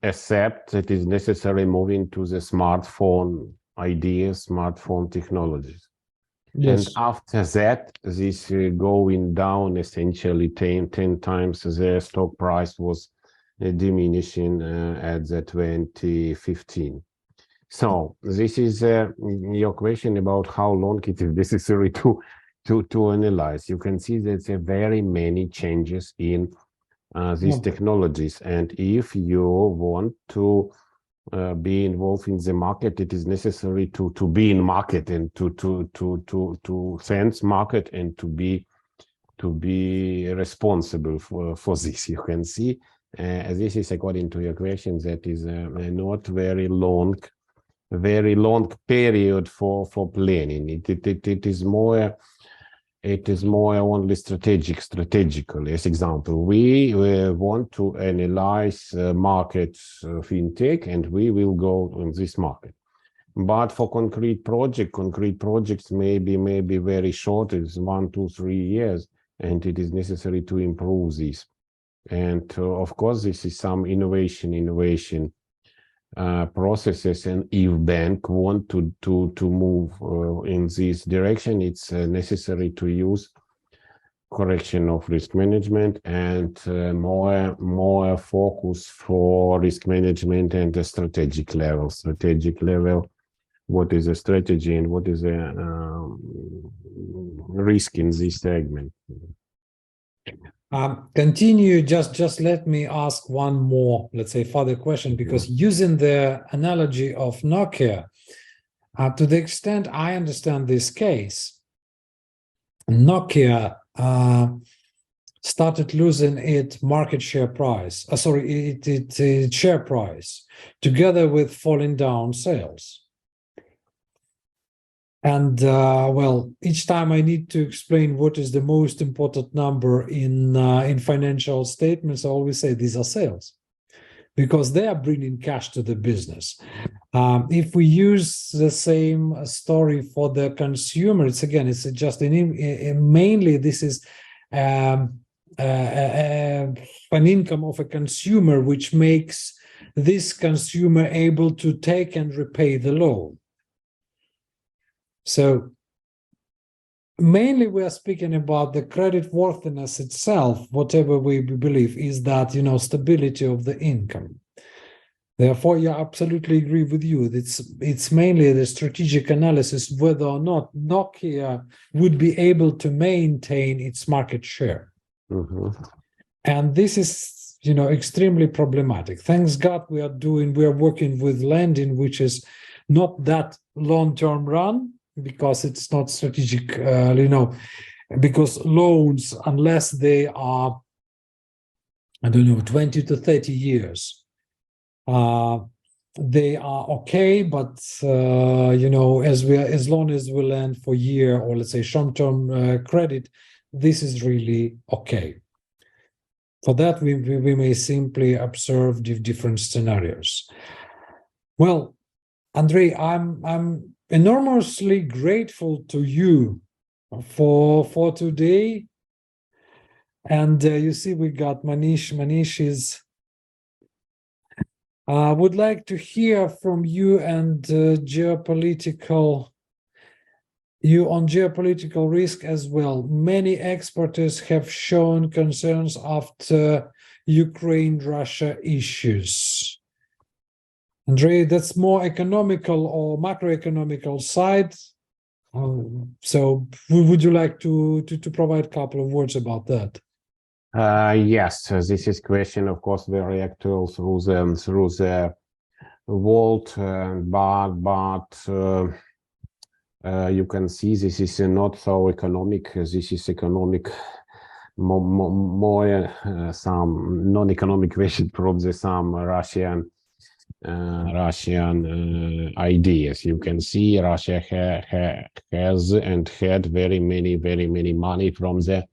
accept that it is necessary moving to the smartphone ideas, smartphone technologies. Yes. And after that, this going down essentially 10 times the stock price was diminishing at the 2015. So this is your question about how long it is necessary to analyze. You can see that there are very many changes in these technologies, and if you want to be involved in the market, it is necessary to be in market and to sense market and to be responsible for this. You can see this is according to your question, that is not very long period for planning. It is more only strategical. As example, we want to analyze markets fintech, and we will go on this market. But for concrete projects may be very short, it's 1, 2, 3 years, and it is necessary to improve this. And of course, this is some innovation processes, and if bank want to move in this direction, it's necessary to use correction of risk management and more focus for risk management and the strategic level. What is a strategy and what is a risk in this segment? Continue. Just let me ask one more, let's say, further question, because using the analogy of Nokia, to the extent I understand this case, Nokia started losing its market share price, its share price, together with falling down sales. And well, each time I need to explain what is the most important number in financial statements, I always say these are sales, because they are bringing cash to the business. If we use the same story for the consumer, it's just mainly this is an income of a consumer, which makes this consumer able to take and repay the loan. So mainly we are speaking about the credit worthiness itself, whatever we believe is that, stability of the income. Therefore, I absolutely agree with you. It's mainly the strategic analysis whether or not Nokia would be able to maintain its market share. And this is, extremely problematic. Thanks God we are working with lending, which is not that long-term run, because it's not strategic, because loans, unless they are, 20 to 30 years, they are okay, but as long as we lend for year, or let's say short-term credit, this is really okay. For that, we may simply observe different scenarios. Well, Andrei, I'm enormously grateful to you for today. And you see, we got Manish. Manish is would like to hear from you and geopolitical risk as well. Many experts have shown concerns after Ukraine-Russia issues. Andrei, that's more economical or macroeconomical side. So would you like to provide a couple of words about that? Yes, this is question, of course, very actual through the world, but you can see this is not so economic. This is economic, more some non-economic question from some Russian ideas. You can see Russia has and had very many money from the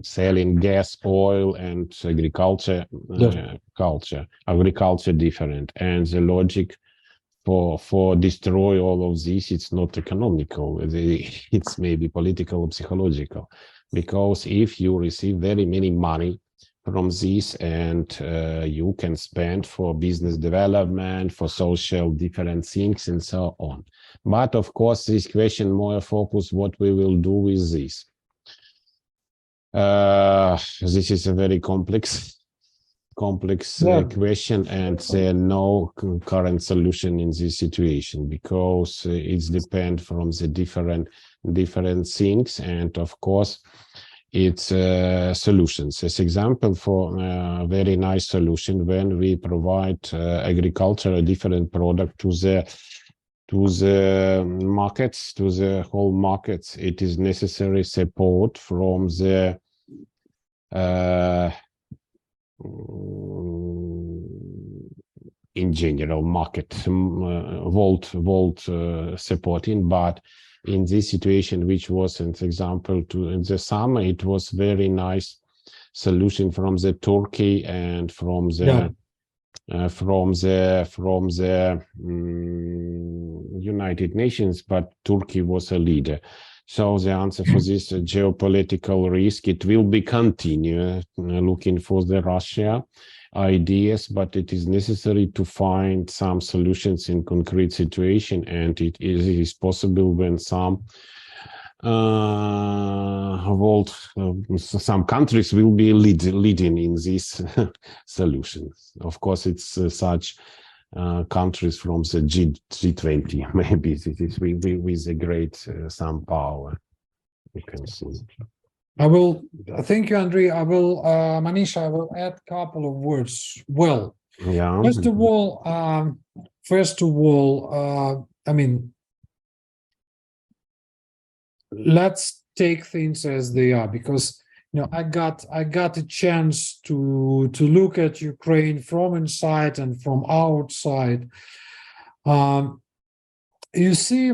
selling gas, oil, and agriculture. Agriculture different, and the logic for destroy all of this, it's not economical. It's maybe political or psychological, because if you receive very many money from this, and you can spend for business development, for social different things, and so on. But of course, this question more focus what we will do with this. This is a very complex question, and there no current solution in this situation, because it's depend from the different things, and of course its solutions. As example for a very nice solution, when we provide agricultural different product to the markets, to the whole markets, it is necessary support from the in general market vault supporting, but in this situation, which was an example to in the summer, it was very nice solution from the Turkey and from the United Nations, but Turkey was a leader. So the answer for this geopolitical risk, it will be continue looking for the Russia ideas, but it is necessary to find some solutions in concrete situation, and it is possible when some some countries will be leading in these solutions. Of course, it's such countries from the G20, maybe this is with a great some power. You can see. I will thank you, Andriy. I will, Manisha, I will add a couple of words. Well, yeah. First of all, I mean, let's take things as they are, because I got a chance to look at Ukraine from inside and from outside. You see,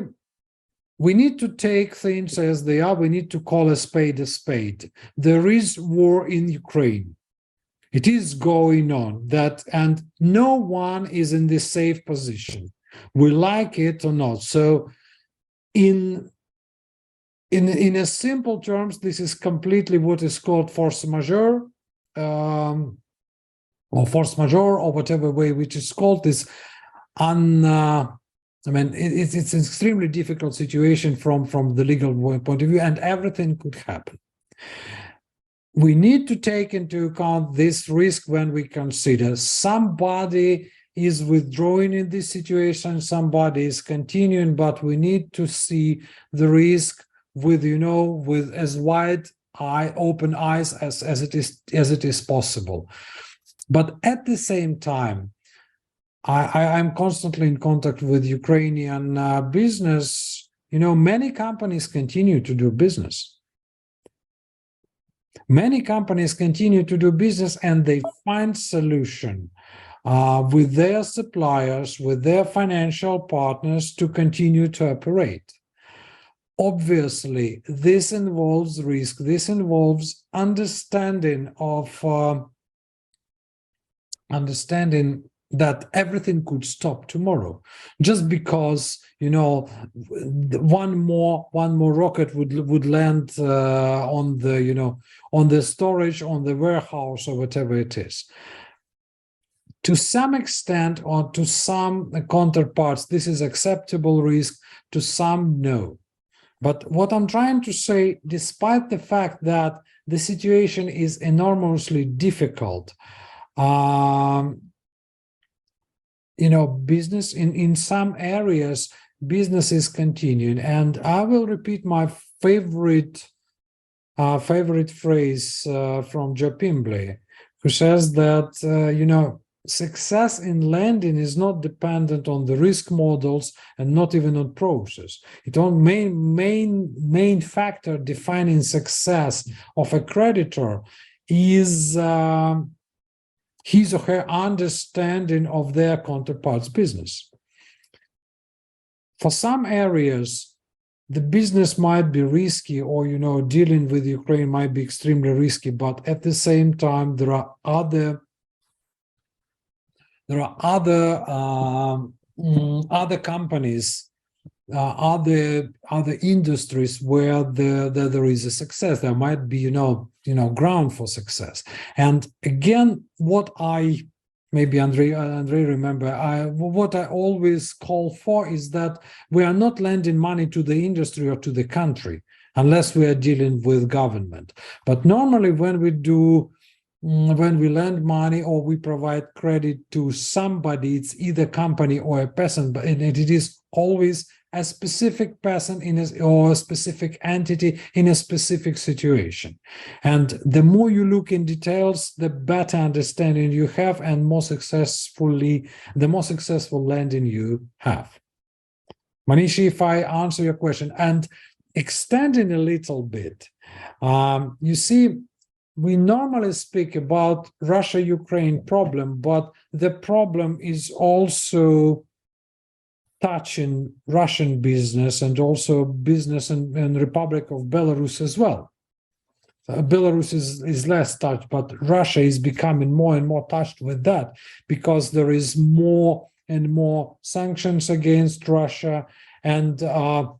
we need to take things as they are. We need to call a spade a spade. There is war in Ukraine. It is going on, and no one is in the safe position. We like it or not. So in a simple terms, this is completely what is called force majeure, or force majeure, or whatever way which is called this. I mean, it's an extremely difficult situation from the legal point of view, and everything could happen. We need to take into account this risk when we consider somebody is withdrawing in this situation, somebody is continuing, but we need to see the risk with with as wide open eyes as it is possible. But at the same time, I'm constantly in contact with Ukrainian business. Many companies continue to do business. Many companies continue to do business, and they find solution with their suppliers, with their financial partners to continue to operate. Obviously, this involves risk. This involves understanding that everything could stop tomorrow, just because one more rocket would land on the storage, on the warehouse, or whatever it is. To some extent, or to some counterparts, this is acceptable risk. To some, no. But what I'm trying to say, despite the fact that the situation is enormously difficult, business in some areas, business is continuing. And I will repeat my favorite phrase from Joe Pimbley, who says that success in lending is not dependent on the risk models and not even on process. It on main factor defining success of a creditor is his or her understanding of their counterpart's business. For some areas, the business might be risky, or dealing with Ukraine might be extremely risky, but at the same time, there are other companies, other industries where there is a success. There might be ground for success. And again, what maybe Andriy remember, what I always call for is that we are not lending money to the industry or to the country unless we are dealing with government. But normally when we lend money or we provide credit to somebody, it's either company or a person, but it is always a specific person or a specific entity in a specific situation. And the more you look in details, the better understanding you have, and the more successful lending you have. Manishi, if I answer your question and extending a little bit, you see, we normally speak about Russia-Ukraine problem, but the problem is also touching Russian business and also business in Republic of Belarus as well. Belarus is less touched, but Russia is becoming more and more touched with that because there is more and more sanctions against Russia, and to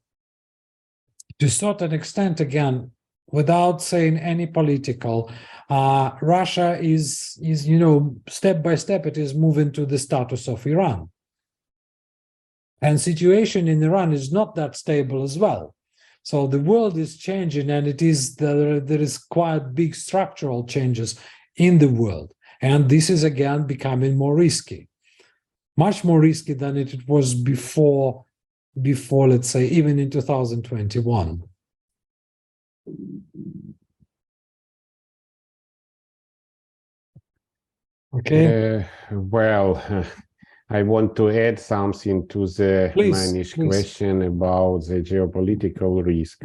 a certain extent, again, without saying any political, Russia is step by step it is moving to the status of Iran, and situation in Iran is not that stable as well. So the world is changing, and there is quite big structural changes in the world, and this is again becoming more risky, much more risky than it was before, let's say, even in 2021. Okay. I want to add something to the Manish question about the geopolitical risk.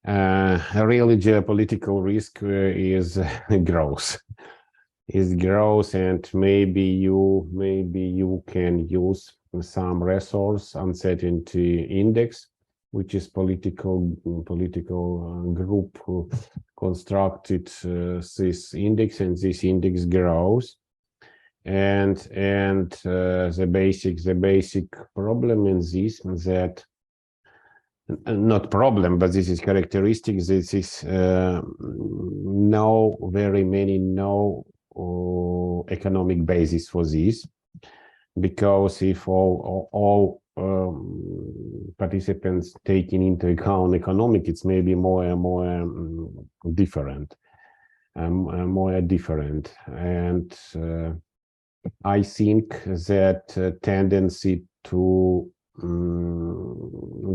Really, geopolitical risk is growth. Is growth, and maybe you can use some resource uncertainty index, which is political group who constructed this index, and this index grows. And the basic problem in this is that not problem, but this is characteristic. This is very many economic basis for this, because if all participants taking into account economic, it's maybe more and more different, and I think that tendency to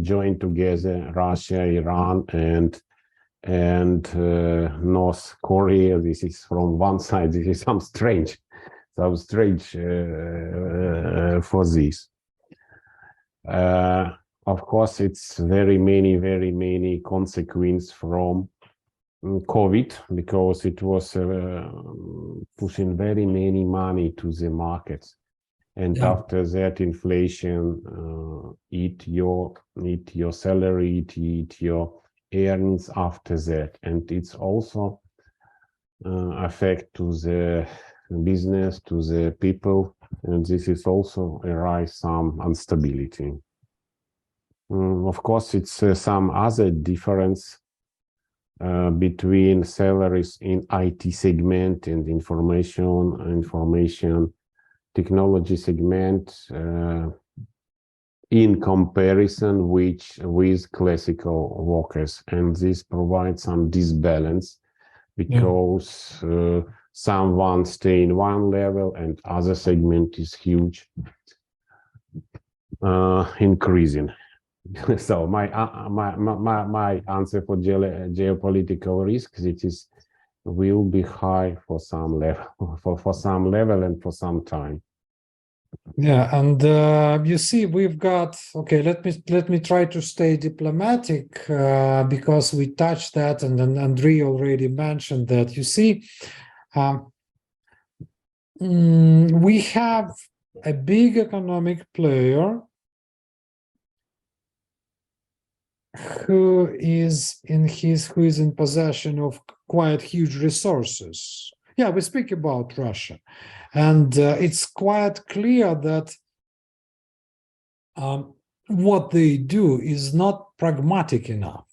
join together Russia, Iran, and North Korea. This is from one side. This is some strange for this. Of course, it's very many consequences from COVID, because it was pushing very many money to the markets, and after that, inflation eat your salary, eat your earnings after that, and it's also affect to the business, to the people, and this is also arise some instability. Of course, it's some other difference between salaries in IT segment and information technology segment in comparison with classical workers, and this provides some disbalance, because someone stay in one level and other segment is huge increasing. So my answer for geopolitical risks, it is will be high for some level, for some level and for some time. Yeah, and you see, we've got, okay, let me try to stay diplomatic, because we touched that, and then Andriy already mentioned that. You see, we have a big economic player who is in possession of quite huge resources. Yeah, we speak about Russia, and it's quite clear that what they do is not pragmatic enough.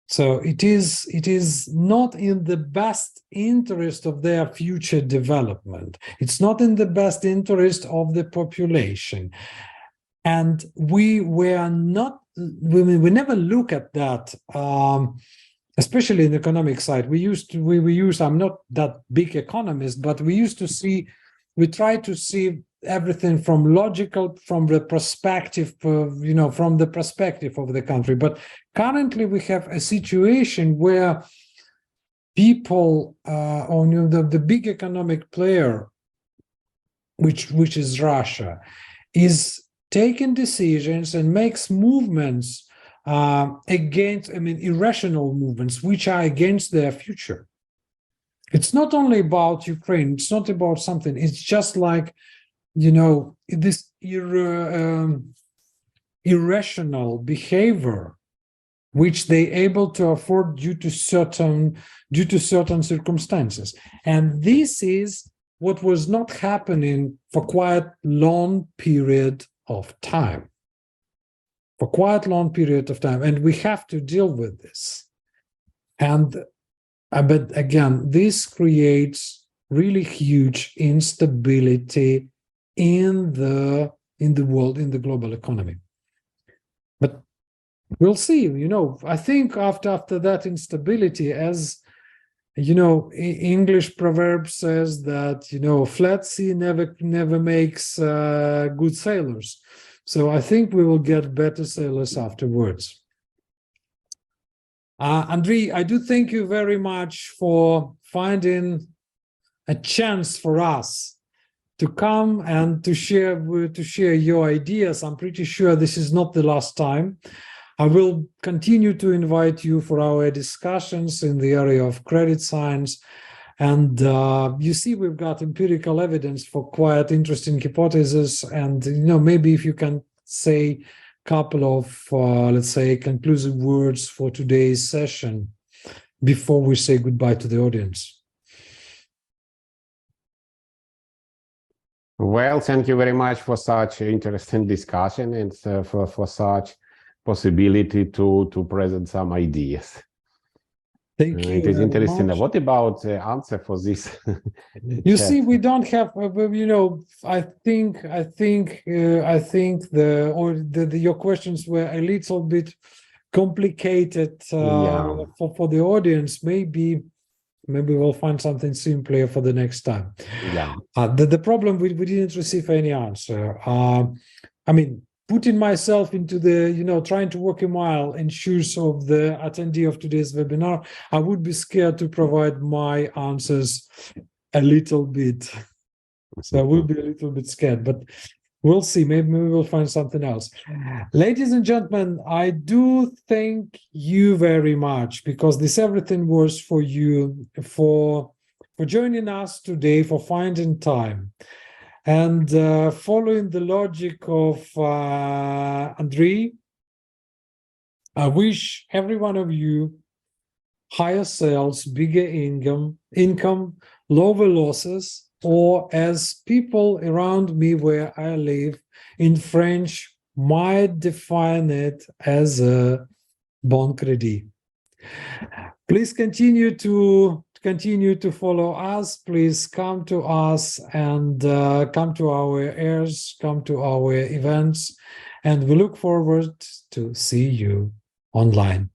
So it is not in the best interest of their future development. It's not in the best interest of the population. And we never look at that, especially in the economic side. We use, I'm not that big economist, but we try to see everything from the perspective of, from the perspective of the country. But currently we have a situation where people on the big economic player, which is Russia, is taking decisions and makes movements against, irrational movements, which are against their future. It's not only about Ukraine, it's not about something, it's just like, this irrational behavior which they able to afford due to certain circumstances. And this is what was not happening for quite long period of time. And we have to deal with this. And but again, this creates really huge instability in the world, in the global economy. But we'll see. I think after that instability, as English proverb says that flat sea never makes good sailors. So I think we will get better sailors afterwards. Andriy, I do thank you very much for finding a chance for us to come and to share your ideas. I'm pretty sure this is not the last time. I will continue to invite you for our discussions in the area of credit science. And you see, we've got empirical evidence for quite interesting hypotheses. And, maybe if you can say a couple of, let's say, conclusive words for today's session before we say goodbye to the audience. Well, thank you very much for such interesting discussion and for such possibility to present some ideas. Thank you. It is interesting. What about the answer for this? You see, we don't have. I think your questions were a little bit complicated for the audience. Maybe we'll find something simpler for the next time. Yeah. The problem we didn't receive any answer. Putting myself into the, trying to walk a mile in shoes of the attendee of today's webinar, I would be scared to provide my answers a little bit. So I will be a little bit scared, but we'll see. Maybe we will find something else. Ladies and gentlemen, I do thank you very much, because this everything was for you, for joining us today, for finding time. And following the logic of Andriy, I wish every one of you higher sales, bigger income, lower losses, or as people around me where I live in French might define it as a bon crédit. Please continue to follow us. Please come to us and come to our airs, come to our events, and we look forward to see you online.